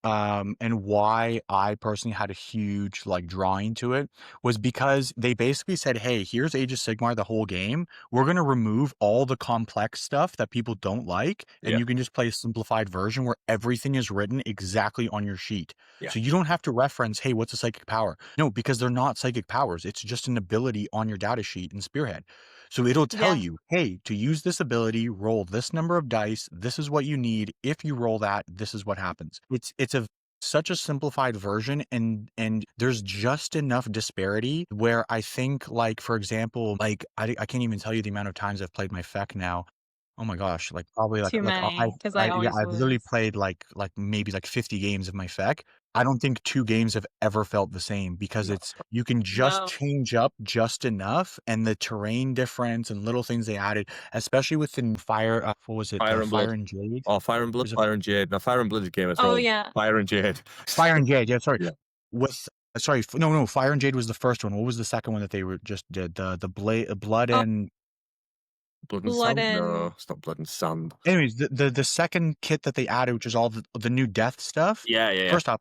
and why I personally had a huge like drawing to it was because they basically said, "Hey, here's Age of Sigmar, the whole game. We're gonna remove all the complex stuff that people don't like, and Yeah, you can just play a simplified version where everything is written exactly on your sheet. yeah, So you don't have to reference, hey, what's a psychic power? No, because they're not psychic powers. It's just an ability on your data sheet in Spearhead. So it'll tell Yeah. you, hey, to use this ability, roll this number of dice. This is what you need. If you roll that, this is what happens. It's a such a simplified version, and there's just enough disparity where I think, like, for example, like I can't even tell you the amount of times I've played my FEC now. Oh my gosh, like probably Too many, because I yeah, always I've literally lose. played like maybe like 50 games of my FEC. I don't think 2 games have ever felt the same because no, it's you can just No. change up just enough, and the terrain difference and little things they added, especially with the fire, what was it? Fire and Blood. Fire and Jade? Oh, Fire and Blood, Was it Fire and Jade. No, Fire and Blood is Game of Oh, Thrones. yeah. Fire and Jade. Fire and Jade, yeah, sorry. Yeah. With sorry, no, Fire and Jade was the first one. What was the second one that they were just did? Blood Oh, and Blood and Blood Sand? No, and it's not Blood and Sand. anyways, the second kit that they added, which is all the new death stuff. Yeah, yeah, yeah. First off,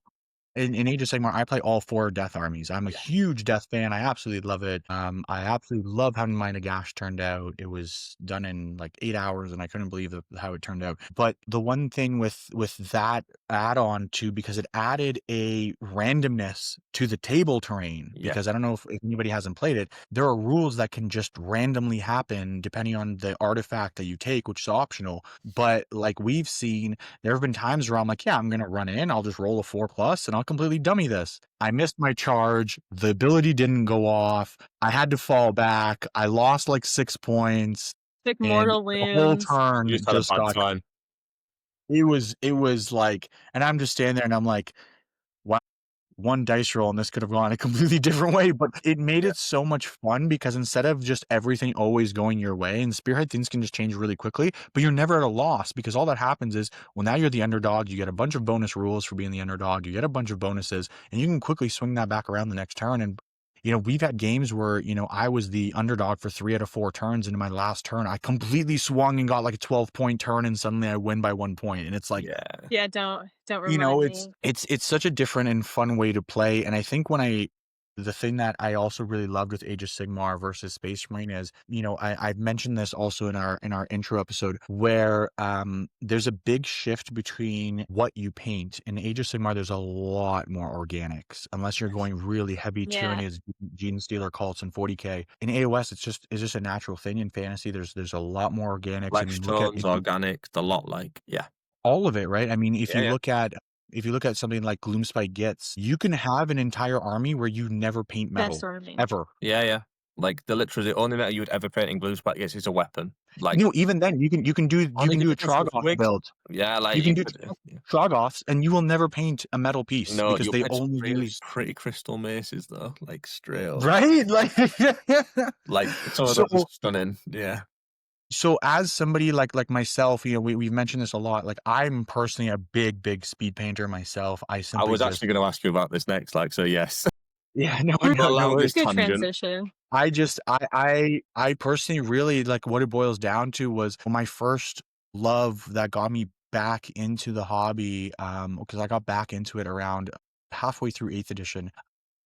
in Age of Sigmar, I play all 4 death armies. I'm a Yeah. huge death fan. I absolutely love it. I absolutely love how my Nagash turned out. It was done in like 8 hours, and I couldn't believe how it turned out. But the one thing with that add-on too, because it added a randomness to the table terrain, Yeah. because I don't know if anybody hasn't played it, there are rules that can just randomly happen depending on the artifact that you take, which is optional. But like we've seen, there have been times where I'm like, yeah, I'm going to run in, I'll just roll a 4+ and I'll completely dummy this. I missed my charge. The ability didn't go off. I had to fall back. I lost like 6 points. Sick And mortal the whole wounds. turn You just had a just bad got, time. it was like, and I'm just standing there and I'm like, wow, one dice roll and this could have gone a completely different way, but it made Yeah. it so much fun because instead of just everything always going your way, and Spearhead, things can just change really quickly, but you're never at a loss because all that happens is, well, now you're the underdog, you get a bunch of bonus rules for being the underdog, you get a bunch of bonuses, and you can quickly swing that back around the next turn. And we've had games where, I was the underdog for 3 out of 4 turns, and in my last turn, I completely swung and got like a 12-point turn, and suddenly I win by 1 point. And it's like, Yeah. Yeah, don't remind me. it's such a different and fun way to play. And I think when I the thing that I also really loved with Age of Sigmar versus Space Marine is, I've mentioned this also in our intro episode, where there's a big shift between what you paint. In Age of Sigmar, there's a lot more organics, unless you're going really heavy Tyranids, Gene Stealer cults, and 40k. In AOS, it's just a natural thing. In fantasy, there's a lot more organics. Flex tones, organic, the lot, all of it, right? I mean, if you look at something like Gloomspite Gets, you can have an entire army where you never paint metal ever. Yeah. Like the only metal you would ever paint in Gloomspite Gets is a weapon. Like, even then you can do a Troggoth build. Yeah, like you can do Troggoths, and you will never paint a metal piece because they only really pretty crystal maces though, like straight up. Right? Like some of those are stunning. Yeah. So as somebody like myself, we've mentioned this a lot. Like, I'm personally a big speed painter myself. I was actually going to ask you about this next. So yes. Yeah, no, it's a good transition. I personally really like what it boils down to was my first love that got me back into the hobby. Because I got back into it around halfway through 8th edition,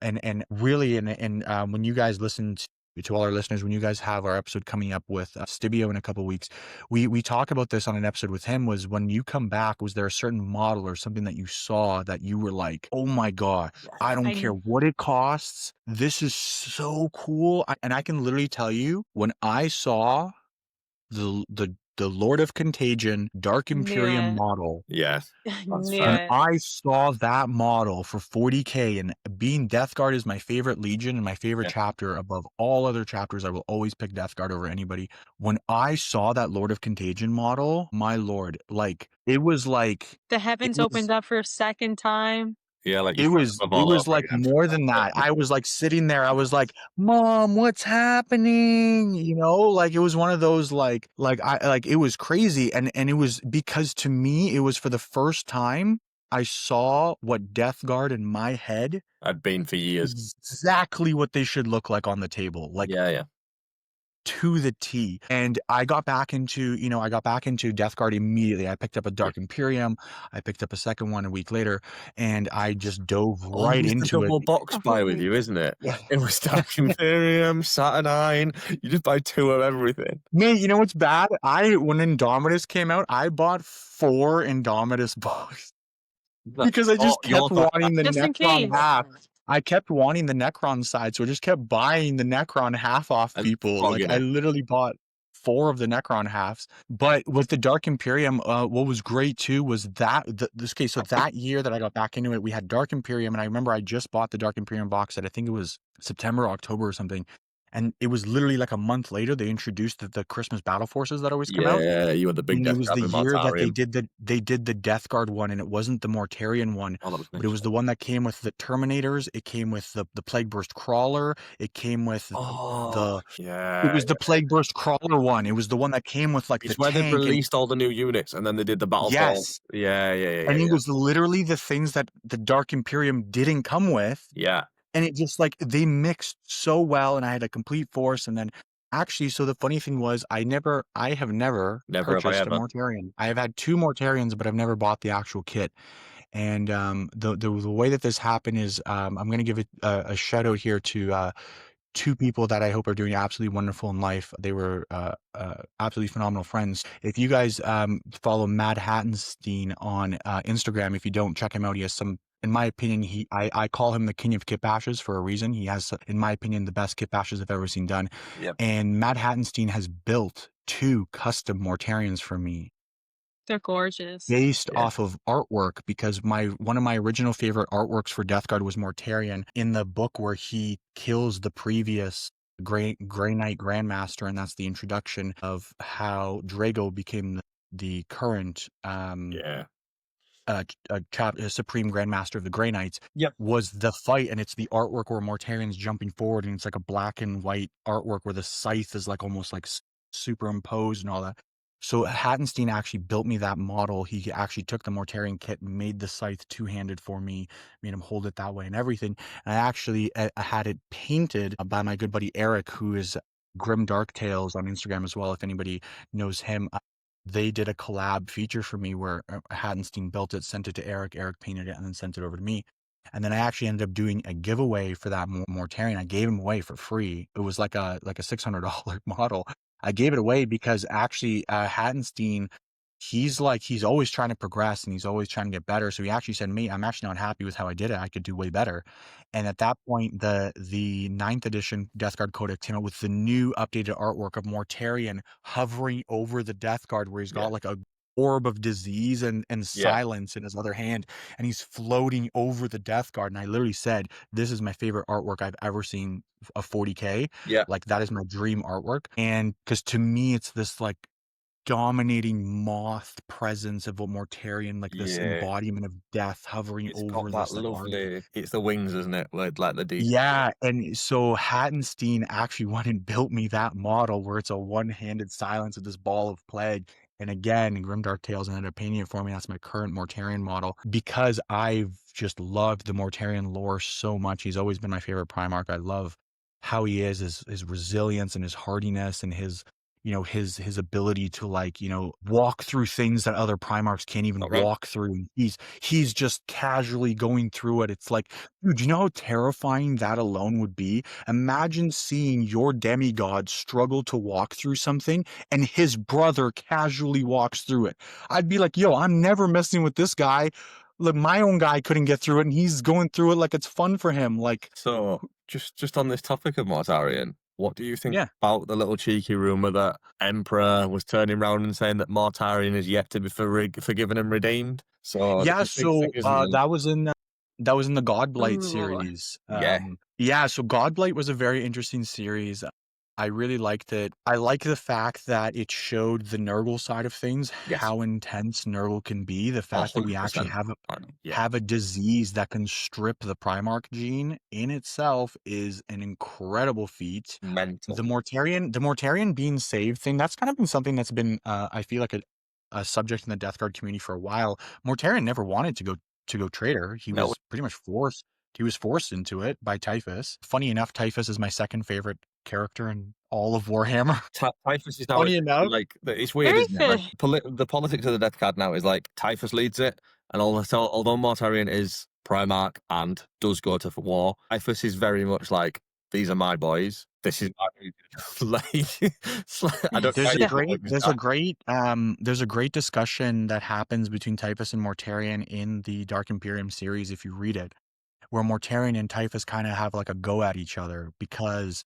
and really, and when you guys listened to all our listeners, when you guys have our episode coming up with Stibio in a couple of weeks, we talk about this on an episode with him. Was when you come back, was there a certain model or something that you saw that you were like, oh my god, I don't care what it costs, this is so cool? And I can literally tell you, when I saw the Lord of Contagion Dark Imperium model. Yes. I saw that model for 40k, and being Death Guard is my favorite legion and my favorite chapter above all other chapters. I will always pick Death Guard over anybody. When I saw that Lord of Contagion model, my lord, like, it was like the heavens opened up for a second time. Yeah, like it was like more than that. I was like sitting there. I was like, Mom, what's happening? Like, it was one of those like it was crazy. And it was because, to me, it was for the first time I saw what Death Guard in my head had been for years. Exactly what they should look like on the table. Like, yeah. To the T. And I got back into Death Guard immediately. I picked up a Dark Imperium. I picked up a second one a week later, and I just dove right into it. Double box buy with you, isn't it? It was Dark Imperium, Saturnine. You just buy 2 of everything. Man, you know what's bad? When Indomitus came out, I bought 4 Indomitus books because I just kept wanting the Necron half. I kept wanting the Necron side, so I just kept buying the Necron half off people. Like, I literally bought 4 of the Necron halves. But with the Dark Imperium, what was great too was that so that year that I got back into it, we had Dark Imperium, and I remember I just bought the Dark Imperium box set. I think it was September, October or something. And it was literally like a month later they introduced the Christmas Battle Forces that always come out. Yeah, you had the big Death Guard. It was the year that they did the Death Guard one, and it wasn't the Mortarion one, but it was the one that came with the Terminators. It came with the Plague Burst Crawler. It came with it was the Plague Burst Crawler one. It was the one that came with like it's the where tank they released all the new units, and then they did the battle. Yes. Yeah. And it was literally the things that the Dark Imperium didn't come with. Yeah. And it just, like, they mixed so well, and I had a complete force. And then actually, so the funny thing was, I have never purchased a Mortarion. I have had 2 Mortarions, but I've never bought the actual kit. And the way that this happened is, I'm going to give a shout out here to 2 people that I hope are doing absolutely wonderful in life. They were absolutely phenomenal friends. If you guys follow Matt Hattenstein on Instagram, if you don't, check him out. He has some, in my opinion, I call him the king of kit bashes for a reason. He has, in my opinion, the best kit bashes I've ever seen done. Yep. And Matt Hattenstein has built 2 custom Mortarions for me. They're gorgeous. Based off of artwork, because one of my original favorite artworks for Death Guard was Mortarion in the book where he kills the previous Grey Knight Grandmaster, and that's the introduction of how Drago became the current Supreme Grandmaster of the Grey Knights. Was the fight, and it's the artwork where Mortarion's jumping forward, and it's like a black and white artwork where the scythe is like almost like superimposed and all that. So Hattenstein actually built me that model. He actually took the Mortarion kit, made the scythe 2-handed for me, made him hold it that way and everything. And I actually had it painted by my good buddy Eric, who is Grim Dark Tales on Instagram as well, if anybody knows him. They did a collab feature for me where Hattenstein built it, sent it to Eric, Eric painted it, and then sent it over to me. And then I actually ended up doing a giveaway for that Mortarion. I gave him away for free. It was like a $600 model. I gave it away because actually Hattenstein, he's always trying to progress and he's always trying to get better. So he actually said to me, I'm actually not happy with how I did it. I could do way better. And at that point, the 9th edition Death Guard Codex came out with the new updated artwork of Mortarion hovering over the Death Guard, where he's got like a orb of disease and silence in his other hand, and he's floating over the Death Guard. And I literally said, this is my favorite artwork I've ever seen of 40K. Like, that is my dream artwork. And because to me, it's this like dominating moth presence of a Mortarion, like this embodiment of death hovering over this lovely, it's the wings, isn't it? Like the deep. And so Hattenstein actually went and built me that model where it's a one-handed silence of this ball of plague. And again, Grimdark Tales ended up painting it for me. That's my current Mortarion model because I've just loved the Mortarion lore so much. He's always been my favorite Primarch. I love how he is, his resilience and his hardiness and his his ability to walk through things that other Primarchs can't even walk through. And he's just casually going through it. It's like, dude, do you know how terrifying that alone would be? Imagine seeing your demigod struggle to walk through something and his brother casually walks through it. I'd be like, yo, I'm never messing with this guy. Look, my own guy couldn't get through it and he's going through it like it's fun for him. Like, so just on this topic of Mortarion, what do you think about the little cheeky rumor that Emperor was turning around and saying that Mortarion is yet to be forgiven and redeemed? So that was in the Godblight series. So Godblight was a very interesting series. I really liked it. I like the fact that it showed the Nurgle side of things, how intense Nurgle can be. The fact that we actually have a disease that can strip the Primarch gene in itself is an incredible feat. Mental. The Mortarion being saved thing, that's kind of been something that's been, I feel like a subject in the Death Guard community for a while. Mortarion never wanted to go traitor. He was pretty much forced. He was forced into it by Typhus. Funny enough, Typhus is my second favorite character in all of Warhammer. Typhus is now like, it's weird, isn't it? Like, the politics of the Death Guard now is like Typhus leads it, and although Mortarion is Primarch and does go to war, Typhus is very much like, these are my boys. This is my there's a great discussion that happens between Typhus and Mortarion in the Dark Imperium series if you read it, where Mortarion and Typhus kind of have like a go at each other because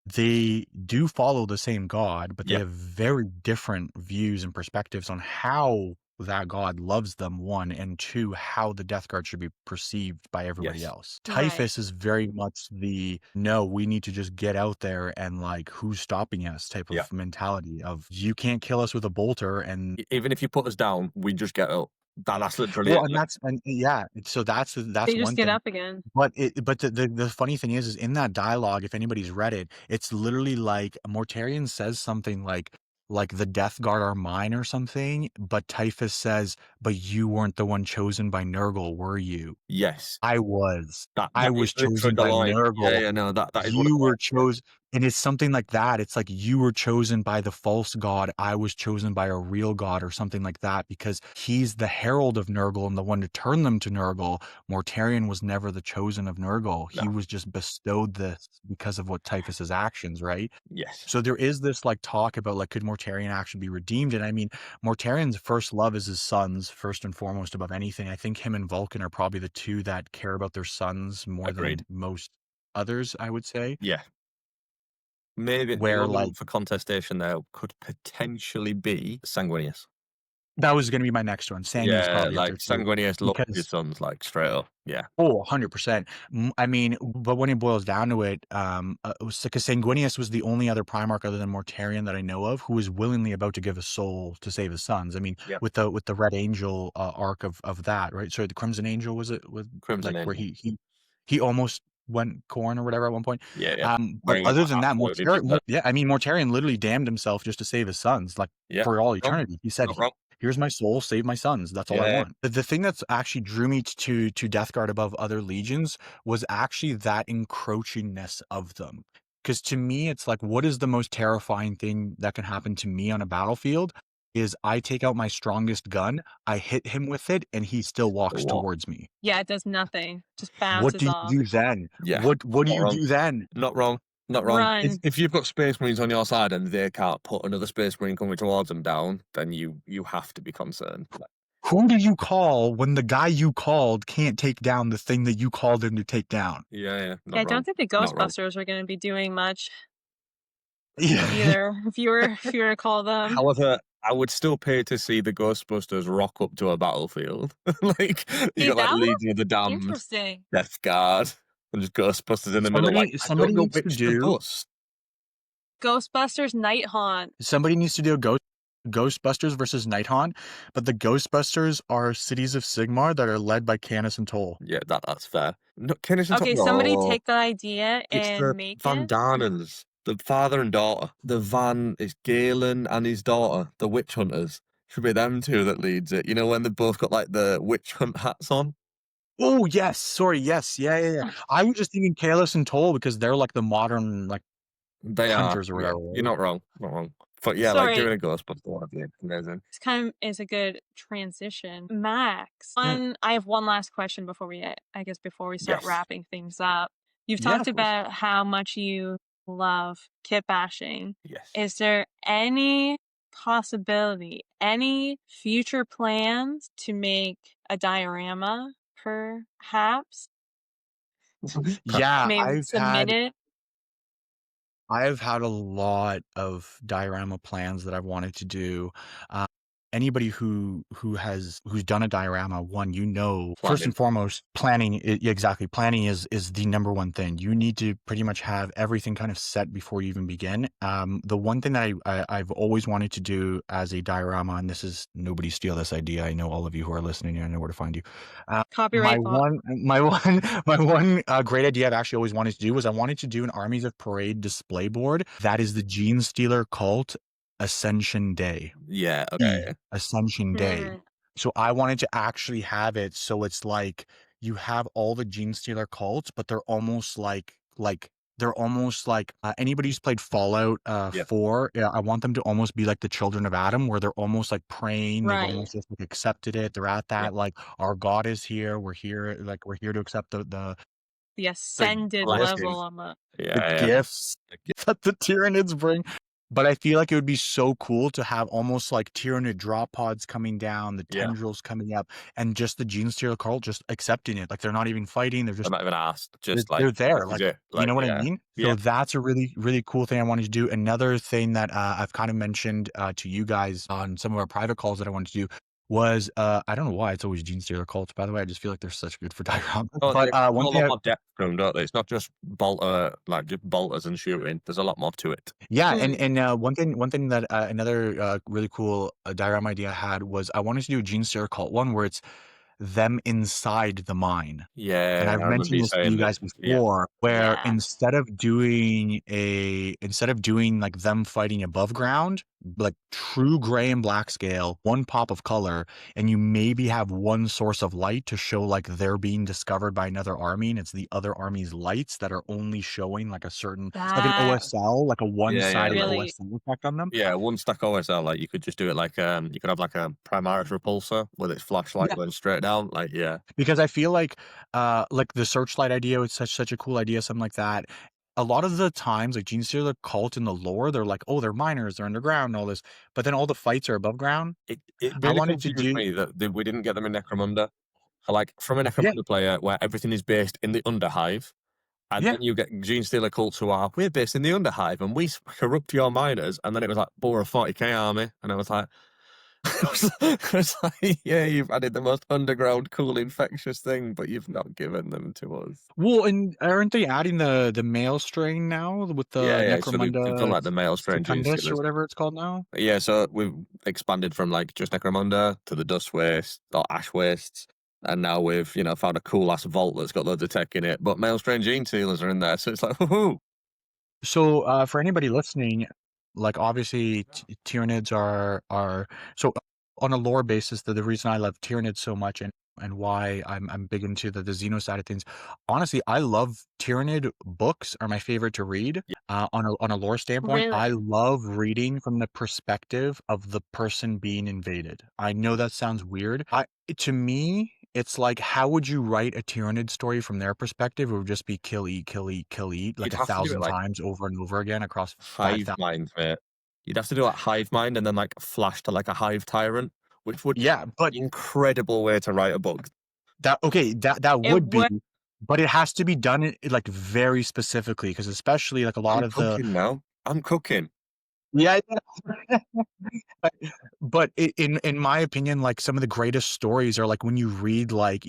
they do follow the same god, but they have very different views and perspectives on how that god loves them, one, and two, how the Death Guard should be perceived by everybody else. Typhus is very much no, we need to just get out there and like, who's stopping us type of mentality of, you can't kill us with a bolter, and even if you put us down, we just get up. That's literally so that's they just get up again. But the funny thing is in that dialogue, if anybody's read it, it's literally like Mortarion says something like the Death Guard are mine or something, but Typhus says, but you weren't the one chosen by Nurgle, were you? Yes, I was. I was chosen by Nurgle. That is you were chosen. And it's something like that. It's like, you were chosen by the false god. I was chosen by a real god or something like that, because he's the herald of Nurgle and the one to turn them to Nurgle. Mortarion was never the chosen of Nurgle. He was just bestowed this because of what Typhus's actions, right? Yes. So there is this like talk about like, could Mortarion actually be redeemed? And I mean, Mortarion's first love is his sons, first and foremost above anything. I think him and Vulcan are probably the two that care about their sons more than most others, I would say. Yeah. Maybe where like for contestation there could potentially be Sanguinius. That was going to be my next one. Sanguinius, probably like Sanguinius loves his sons like straight up. Yeah. Oh, 100%. I mean, but when it boils down to it, because Sanguinius was the only other Primarch other than Mortarion that I know of who was willingly about to give his soul to save his sons. I mean, with the Red Angel arc of that, right? Sorry, the Crimson Angel, was it? With Crimson Angel. Where he almost went corn or whatever at one point. But Wearing other than that, Mortarion literally damned himself just to save his sons, like for all eternity. He said, here's my soul, save my sons. That's all I want. The thing that's actually drew me to Death Guard above other legions was actually that encroachingness of them. Because to me, it's like, what is the most terrifying thing that can happen to me on a battlefield? is I take out my strongest gun, I hit him with it, and he still walks towards me. Yeah, it does nothing. Just What bounces do you off. do then? Yeah. What do Not you wrong. do then? Not wrong. Not wrong. Run. If you've got Space Marines on your side and they can't put another Space Marine coming towards them down, then you have to be concerned. Who do you call when the guy you called can't take down the thing that you called him to take down? Yeah. Yeah, I don't think the Ghostbusters are going to be doing much Yeah. either. If you were to call them. However, I would still pay to see the Ghostbusters rock up to a battlefield. Like you got like that Legion of the Damned, Interesting. Death Guard, and just Ghostbusters in the middle. Like I don't know which to bust. Ghostbusters Night Haunt. Somebody needs to do a Ghostbusters versus Night Haunt, but the Ghostbusters are cities of Sigmar that are led by Canis and Toll. Yeah, that's fair. No, Canis and Okay, Toll, somebody take that idea it's and the make Van it. Darnens, the father and daughter. The Van is Galen and his daughter, the witch hunters. Should be them two that leads it. You know when they've both got like the witch hunt hats on? Oh yes, sorry, yes, yeah. I was just thinking Canis and Toll because they're like the modern like They hunters are. or whatever. Yeah. You're not wrong. Not wrong. But yeah, like doing a Ghostbuster one, yeah, amazing. This kind of is a good transition. Max, I have one last question before we start wrapping things up. You've talked about how much you love kit bashing. Yes. Is there any possibility, any future plans to make a diorama, perhaps? Yeah, Maybe submit it. I've had a lot of diorama plans that I've wanted to do. Anybody who's done a diorama, first and foremost, planning. Exactly, planning is the number one thing. You need to pretty much have everything kind of set before you even begin. The one thing that I've always wanted to do as a diorama, and this is nobody steal this idea. I know all of you who are listening, and I know where to find you. Copyright. My one great idea I've actually always wanted to do was I wanted to do an Armies of Parade display board that is the Gene Stealer Cult Ascension Day. Yeah, okay. Ascension Day. So I wanted to actually have it so it's like you have all the Gene Stealer cults, but they're almost like anybody who's played Fallout 4. Yeah, I want them to almost be like the Children of Adam, where they're almost like praying. They've almost just like accepted it. They're at that like our God is here. We're here. Like we're here to accept the ascended level on the gifts that the Tyranids bring. But I feel like it would be so cool to have almost like Tyranid drop pods coming down, the tendrils coming up, and just the Gene Stealer cult just accepting it. Like they're not even fighting. They're not even asked. Just they're there. Like you know what I mean? So that's a really, really cool thing I wanted to do. Another thing that I've kind of mentioned to you guys on some of our private calls that I wanted to do was I don't know why it's always Gene Stealer cults. By the way, I just feel like they're such good for dioramas. But one thing, a lot more depth to them, don't they? It's not just just bolters and shooting. There's a lot more to it. Yeah, and one thing that another really cool diorama idea I had was I wanted to do a Gene Stealer cult one where it's them inside the mine. Yeah, and I've mentioned this to you guys before, where instead of doing like them fighting above ground, like true gray and black scale, one pop of color, and you maybe have one source of light to show like they're being discovered by another army, and it's the other army's lights that are only showing like a certain like an OSL, like a one-sided OSL effect on them. Yeah, one stack OSL. Like you could just do it like you could have like a Primaris repulsor with its flashlight going straight down. Like because I feel like the searchlight idea was such a cool idea, something like that. A lot of the times, like Gene Stealer cult in the lore, they're like, oh, they're miners, they're underground, and all this. But then all the fights are above ground. It really confused me that we didn't get them in Necromunda. Like from a Necromunda player where everything is based in the Underhive, and then you get Gene Stealer cults who are, we're based in the Underhive, and we corrupt your miners, and then it was like, but we're a 40k army, and I was like, yeah, you've added the most underground, cool, infectious thing, but you've not given them to us. Well, and aren't they adding the male strain now with the Necromunda? So they've done like the male strain or whatever it's called now. Yeah, so we've expanded from like just Necromunda to the Dust Waste or Ash Wastes, and now we've found a cool ass vault that's got loads of tech in it. But male strain gene sealers are in there, so it's like woohoo. So for anybody listening, like obviously Tyranids are so on a lore basis. The reason I love Tyranids so much, and and why I'm big into the Xeno side of things. Honestly, I love Tyranid books are my favorite to read. On a lore standpoint, I Really? love reading from the perspective of the person being invaded. I know that sounds weird. To me, it's like, how would you write a Tyranid story from their perspective? It would just be kill, eat, kill, eat, kill, eat, like You'd have to do it 1,000 like times over and over again across hive 5,000. mind, mate. You'd have to do like hive mind and then like flash to like a hive tyrant, which would Yeah, but be an incredible way to write a book. that It would be, would. but it has to be done like very specifically, because especially like a lot I'm of the cooking now. I'm cooking. yeah. But in my opinion, like some of the greatest stories are like when you read like,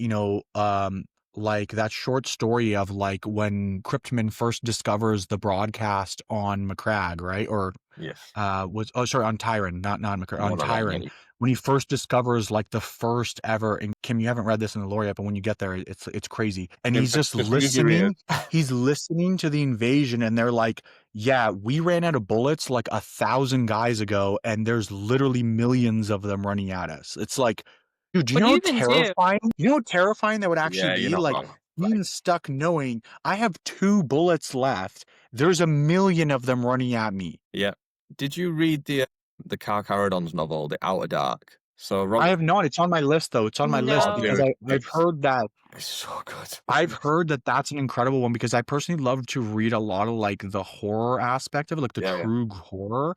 like that short story of like when Cryptman first discovers the broadcast on McCrag, right? Or Yes. on Tyron, not McCrag, on No. Tyron. When he first discovers like the first ever, and Kim, you haven't read this in the lore yet, but when you get there, it's crazy. And he's just listening. He's listening to the invasion, and they're like, yeah, we ran out of bullets like 1,000 guys ago, and there's literally millions of them running at us. It's like, dude, do you But know how even too, terrifying? You know how terrifying that would actually Yeah, you're be? not Like wrong. being stuck knowing I have 2 bullets left. There's 1,000,000 of them running at me. Yeah. Did you read the Carcharodon's novel, The Outer Dark? So I have not. It's on my list though. It's on my list no. because I've heard that. It's so good. I've heard that that's an incredible one, because I personally love to read a lot of like the horror aspect of it, like the true horror.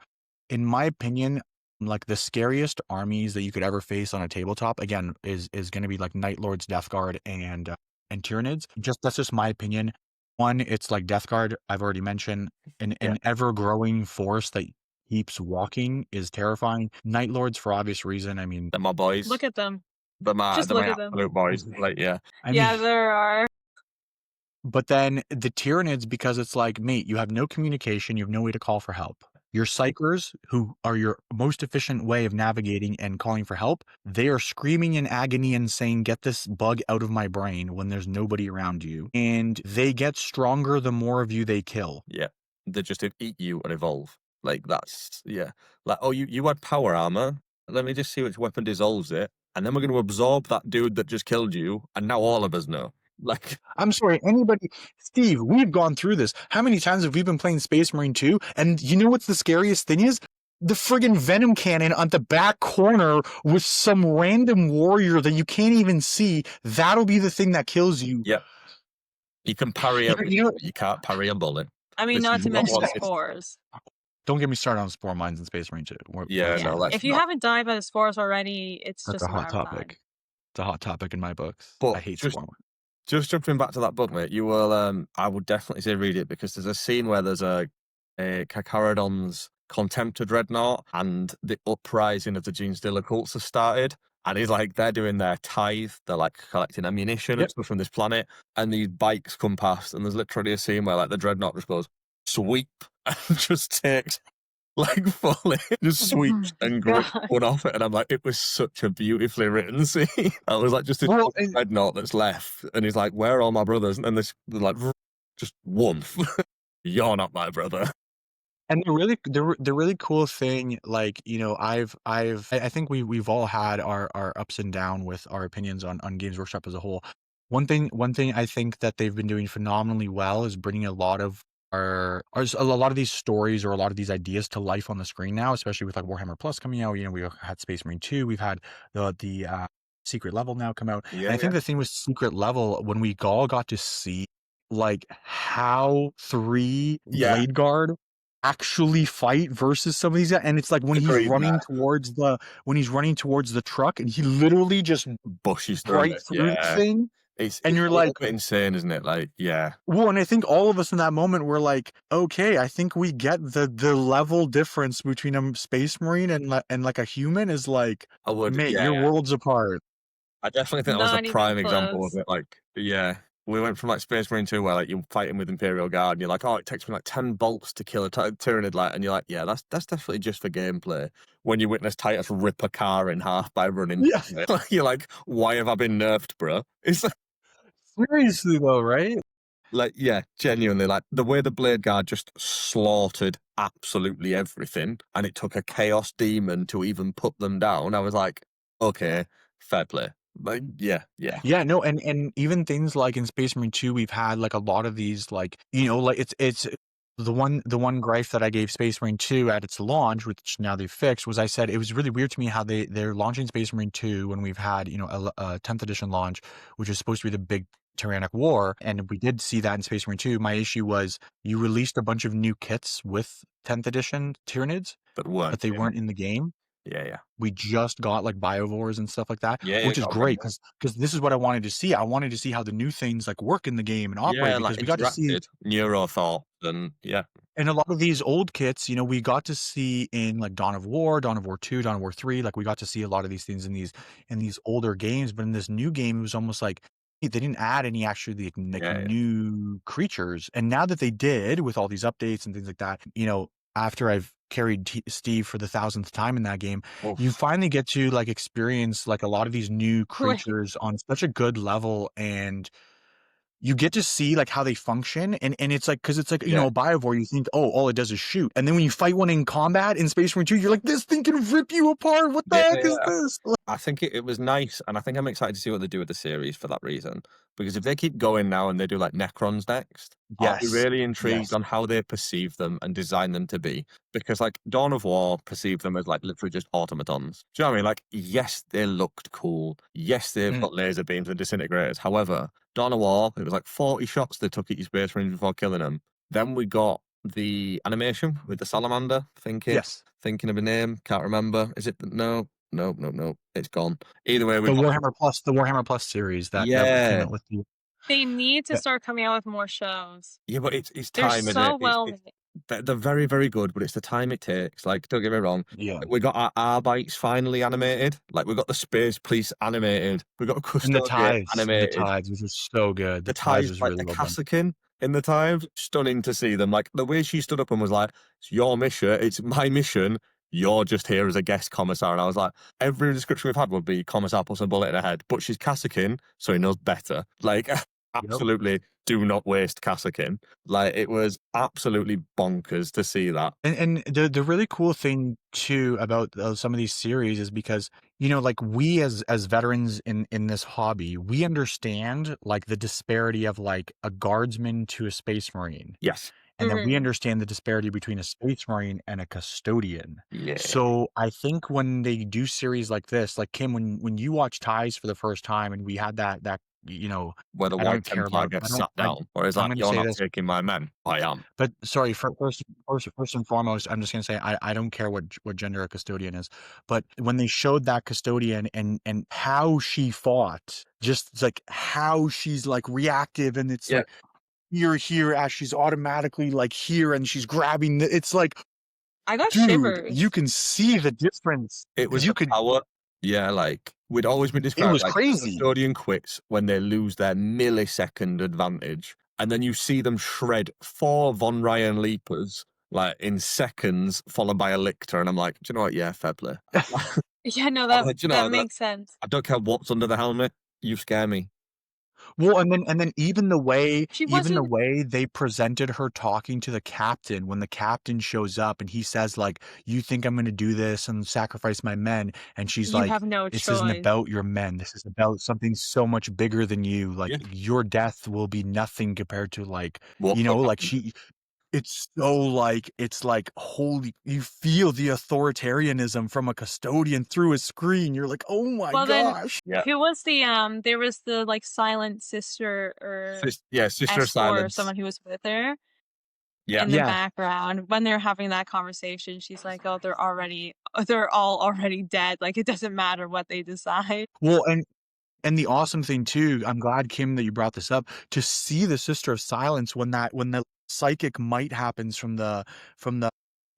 In my opinion, like the scariest armies that you could ever face on a tabletop, again, is going to be like Night Lords, Death Guard, and Tyranids. That's just my opinion. One, it's like Death Guard, I've already mentioned, an ever growing force that keeps walking is terrifying. Night Lords, for obvious reason. I mean, They're my boys. Look at them. They're my Just look at absolute them. boys. Like, yeah. Yeah, there are. But then the Tyranids, because it's like, mate, you have no communication, you have no way to call for help. Your psychers, who are your most efficient way of navigating and calling for help, they are screaming in agony and saying, get this bug out of my brain, when there's nobody around you. And they get stronger the more of you they kill. Yeah. They just eat you and evolve. Like, that's, yeah. Like, oh, you had power armor. Let me just see which weapon dissolves it. And then we're going to absorb that dude that just killed you. And now all of us know. Like, I'm sorry, anybody, Steve, we've gone through this. How many times have we been playing Space Marine 2? And you know what's the scariest thing is? The friggin' venom cannon on the back corner with some random warrior that you can't even see. That'll be the thing that kills you. Yep. You can parry you can't parry a bullet. I mean, not to mention spores. Don't get me started on spore mines in Space Marine 2. If you haven't died by the spores already, it's that's just a hot topic. It's a hot topic in my books. But I hate spore mines. Just jumping back to that book, mate, you will. I would definitely say read it, because there's a scene where there's a Carcharodon's contempt of Dreadnought, and the uprising of the Gene Stealer cults has started. And he's like, they're doing their tithe, they're like collecting ammunition and stuff from this planet, and these bikes come past, and there's literally a scene where like the Dreadnought just goes sweep and just takes like fully just sweeps and grips one off it, and I'm like, it was such a beautifully written scene. I was like, just a Dreadnought that's left, and he's like, where are all my brothers? And they're like, just woof. You're not my brother. And the really cool thing, like, I think we've all had our ups and downs with our opinions on Games Workshop as a whole. One thing I think that they've been doing phenomenally well is bringing a lot of a lot of these stories or a lot of these ideas to life on the screen now, especially with like Warhammer Plus coming out. We had Space Marine 2, we've had the Secret Level now come out. And I think the thing with Secret Level, when we all got to see like how 3 Blade Guard actually fight versus some of these guys, and it's like when he's running towards the truck, and he literally just bushes through the thing. It's you're like, insane, isn't it? Like, yeah. Well, and I think all of us in that moment were like, okay, I think we get the level difference between a Space Marine and like a human is like, mate, your worlds apart. I definitely think that was a prime example of it. Like, yeah. We went from like Space Marine 2, where like you're fighting with Imperial Guard, and you're like, oh, it takes me like 10 bolts to kill a Tyranid, like, and you're like, yeah, that's definitely just for gameplay. When you witness Titus rip a car in half by running, you're like, why have I been nerfed, bro? It's like, seriously though, right? Like, yeah, genuinely, like the way the Blade Guard just slaughtered absolutely everything, and it took a Chaos Demon to even put them down. I was like, okay, fair play. Like, yeah. Yeah, no, and even things like in Space Marine 2, we've had like a lot of these, like, like it's the one gripe that I gave Space Marine 2 at its launch, which now they've fixed, was I said it was really weird to me how they're launching Space Marine 2 when we've had a 10th edition launch, which is supposed to be the big Tyrannic War, and we did see that in Space Marine 2. My issue was you released a bunch of new kits with 10th edition Tyranids, but they weren't in the game. Yeah. We just got like biovores and stuff like that, Yeah, which is got great them. because this is what I wanted to see. I wanted to see how the new things like work in the game and operate, Yeah, like because we got to see. interacted, neuro thought, and yeah. And a lot of these old kits, we got to see in like Dawn of War 2, Dawn of War 3. Like we got to see a lot of these things in these older games, but in this new game, it was almost like they didn't add any actually like Yeah. new creatures. And now that they did with all these updates and things like that, after I've carried Steve for the 1000th time in that game, you finally get to like experience like a lot of these new creatures on such a good level, and you get to see like how they function, and it's like, because it's like, a biovore, you think, oh, all it does is shoot, and then when you fight one in combat in Space Marine 2, you're like, this thing can rip you apart. What the heck is this? I think it was nice, and I think I'm excited to see what they do with the series for that reason. Because if they keep going now and they do like Necrons next, I'll be really intrigued on how they perceive them and design them to be. Because like Dawn of War perceived them as like literally just automatons. Do you know what I mean? Like, yes, they looked cool. Yes, they've got laser beams and disintegrators. However, Dawn of War, it was like 40 shots they took at your Space Marines before killing them. Then we got the animation with the salamander, thinking of a name, can't remember. Is it no? It's gone. Either way, the Warhammer Plus series that came out with the. They need to start coming out with more shows. Yeah, but it's time. They're so well. They're very, very good, but it's the time it takes. Like, don't get me wrong. Yeah, we got our armies finally animated. Like, we got the Space Police animated. We got Custodian animated. The Tides, which is so good. The Tides was like really the Kassakin in the Tides. Stunning to see them. Like the way she stood up and was like, "It's your mission. It's my mission. You're just here as a guest commissar." And I was like, every description we've had would be commissar plus a bullet in her head, but she's Kassakin, so he knows better. Like, absolutely do not waste Kassakin. Like, it was absolutely bonkers to see that. And the really cool thing too about some of these series is because, like we as veterans in this hobby, we understand like the disparity of like a guardsman to a Space Marine. Yes. And then we understand the disparity between a Space Marine and a custodian. Yeah. So I think when they do series like this, like Kim, when you watch Ties for the first time, and we had that where the White Templar gets sat down, or is like, you're not taking my men? I am. But sorry, first and foremost, I'm just gonna say I don't care what gender a custodian is, but when they showed that custodian and how she fought, just like how she's like reactive, and it's like, you're here as she's automatically like here, and she's grabbing it's like, I got shivers. You can see the difference. It was power. Yeah, like we'd always been described. It was like, crazy. Custodian quits when they lose their millisecond advantage, and then you see them shred 4 Von Ryan Leapers like in seconds, followed by a Lictor, and I'm like, do you know what? Yeah, fair play. Yeah, no, that makes sense. I don't care what's under the helmet. You scare me. Well, and then even the way they presented her talking to the captain, when the captain shows up and he says like, "You think I'm going to do this and sacrifice my men?" And she's like, have no "This choice. isn't about your men. This is about something so much bigger than you. Like your death will be nothing compared to like like she." It's so like, it's like, holy, you feel the authoritarianism from a custodian through a screen. You're like, oh my gosh. Then, who was the there was the like silent sister or Sister Silence, or someone who was with her in the background when they're having that conversation. She's like, oh, they're all already dead. Like, it doesn't matter what they decide. Well, and the awesome thing too, I'm glad, Kim, that you brought this up, to see the Sister of Silence when the psychic might happens from the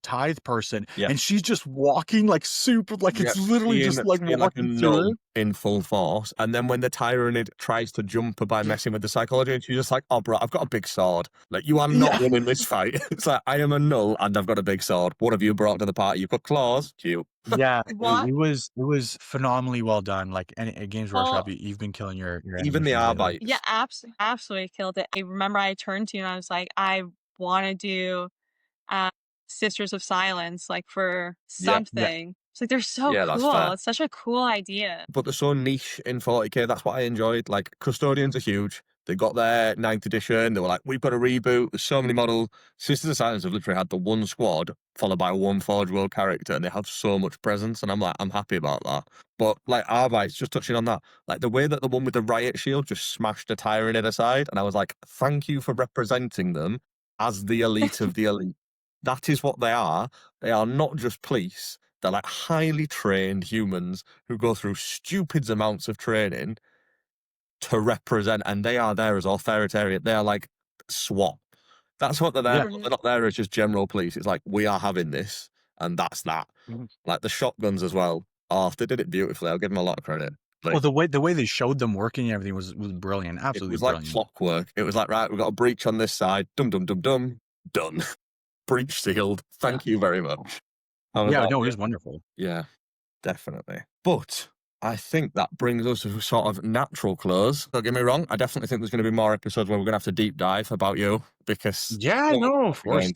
tithe person, and she's just walking like super, like it's literally just like walking through in full force. And then when the Tyranid tries to jump her by messing with the psychology, and she's just like, "Oh, bro, I've got a big sword. Like, you are not winning this fight." It's like, I am a null and I've got a big sword. What have you brought to the party? You've got claws. Cute. Yeah, it was phenomenally well done. Like, and at Games Workshop, you've been killing your even the R-bites. Yeah, absolutely killed it. I remember I turned to you and I was like, I want to do Sisters of Silence, like for Yeah. something. It's like they're so Yeah, that's cool. fair. It's such a cool idea. But they're so niche in 40k. That's what I enjoyed. Like, Custodians are huge. They got their 9th edition. They were like, we've got a reboot. There's so many models. Sisters of Silence have literally had the one squad followed by one Forge World character, and they have so much presence. And I'm like, I'm happy about that. But like Arby's, just touching on that, like the way that the one with the riot shield just smashed a Tyranid aside, and I was like, thank you for representing them as the elite of the elite. That is what they are. They are not just police. They're like highly trained humans who go through stupid amounts of training to represent, and they are there as authoritarian. They are like SWAT. That's what they're there for. They're not there as just general police. It's like, we are having this, and that's that. Like the shotguns as well. Oh, they did it beautifully. I'll give them a lot of credit. Like, well, the way they showed them working and everything was brilliant. Absolutely it was brilliant. like clockwork. It was like, right, we've got a breach on this side. Dum dum dum dum. Done. Breach sealed. Thank you very much. Yeah, no, it was wonderful. Yeah, definitely. But I think that brings us to a sort of natural close. Don't get me wrong. I definitely think there's going to be more episodes where we're going to have to deep dive about you because no, of course.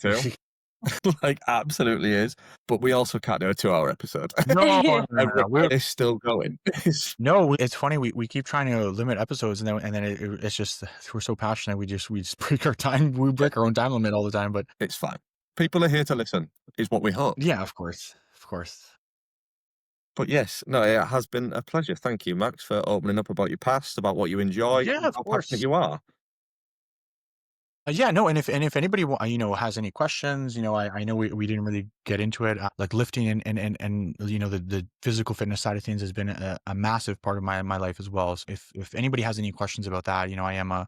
Like, absolutely is. But we also can't do a 2-hour episode. No, it's still going. No, it's funny. We keep trying to limit episodes, and then it's just we're so passionate. We just break our time. We break our own time limit all the time. But it's fine. People are here to listen, is what we hope. Yeah, of course. But yes, no, it has been a pleasure. Thank you, Max, for opening up about your past, about what you enjoy, yeah, of how course. passionate you are. Yeah, no, and if anybody has any questions, I know we didn't really get into it, like lifting and the physical fitness side of things has been a massive part of my life as well. So if anybody has any questions about that, I am a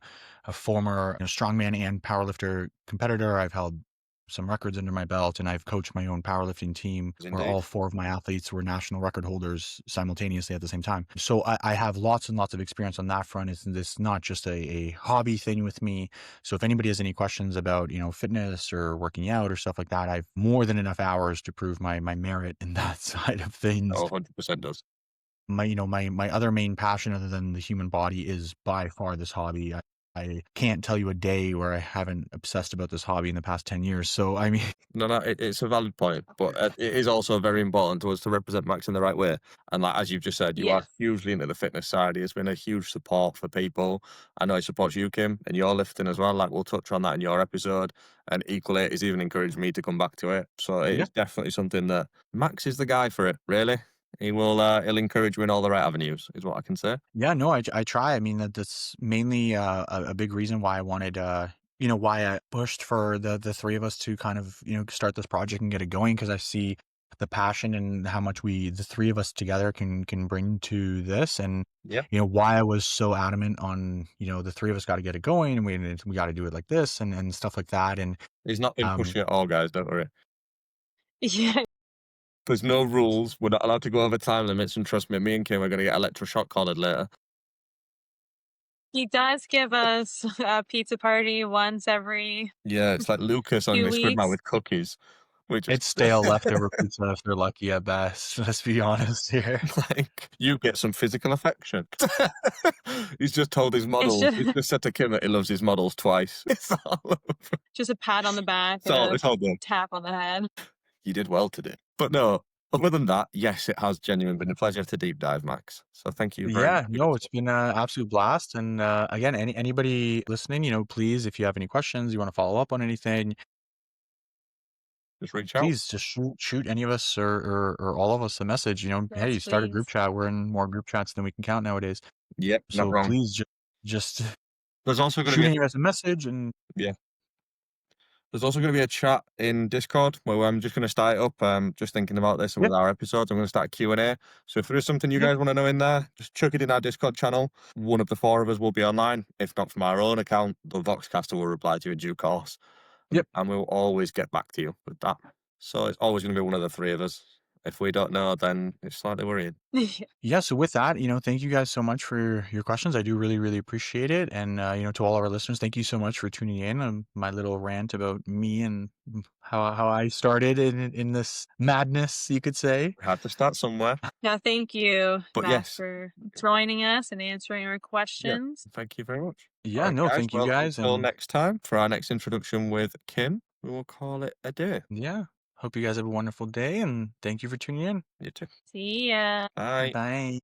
former strongman and powerlifter competitor. I've held some records under my belt, and I've coached my own powerlifting team where all 4 of my athletes were national record holders simultaneously at the same time. So I have lots and lots of experience on that front. It's not just a hobby thing with me. So if anybody has any questions about, fitness or working out or stuff like that, I've more than enough hours to prove my merit in that side of things. Oh, 100% does. My other main passion other than the human body is by far this hobby. I can't tell you a day where I haven't obsessed about this hobby in the past 10 years. So, I mean... No, it's a valid point, but it is also very important to us to represent Max in the right way. And like, as you've just said, you are hugely into the fitness side. He has been a huge support for people. I know he supports you, Kim, and your lifting as well. Like, we'll touch on that in your episode. And equally, he's even encouraged me to come back to it. So it is definitely something that Max is the guy for it, really. He will. He'll encourage you in all the right avenues, is what I can say. Yeah, no, I try. I mean, that's mainly a big reason why I wanted, why I pushed for the 3 of us to kind of, start this project and get it going, because I see the passion and how much the 3 of us together can bring to this, and why I was so adamant on, the 3 of us got to get it going, and we got to do it like this and stuff like that. And he's not been pushing it all, guys. Don't worry. Yeah. There's no rules. We're not allowed to go over time limits, and trust me, me and Kim are going to get electroshock collared later. He does give us a pizza party once every... Yeah, it's like Lucas on Miss Gridman with cookies. It's stale leftover pizza if they're lucky at best. Let's be honest here. Like, you get some physical affection. He's just told his models. He's just said to Kim that he loves his models twice. It's all over. Just a pat on the back, it's all done. Tap on the head. You did well today. But no, other than that, yes, it has genuinely been a pleasure to deep dive, Max. So thank you very much. No, it's been an absolute blast. And again, anybody listening, please, if you have any questions, you want to follow up on anything, just reach out. Please just shoot any of us or all of us a message. Hey, you start a group chat. We're in more group chats than we can count nowadays. Yep, so not wrong. Please just there's also going to be any of us a message, and there's also going to be a chat in Discord where I'm just going to start it up. Just thinking about this and with our episodes, I'm going to start a Q&A. So if there is something you guys want to know in there, just chuck it in our Discord channel. One of the 4 of us will be online. If not from our own account, the Voxcaster will reply to you in due course. And we'll always get back to you with that. So it's always going to be one of the 3 of us. If we don't know, then it's slightly worrying. So with that, thank you guys so much for your questions. I do really, really appreciate it. And, to all our listeners, thank you so much for tuning in. My little rant about me and how I started in this madness, you could say. We had to start somewhere. No, thank you, Matt, for joining us and answering our questions. Yeah. Thank you very much. Yeah, right, thank you guys. Until next time, for our next introduction with Kim, we will call it a day. Yeah. Hope you guys have a wonderful day, and thank you for tuning in. You too. See ya. Bye. Bye.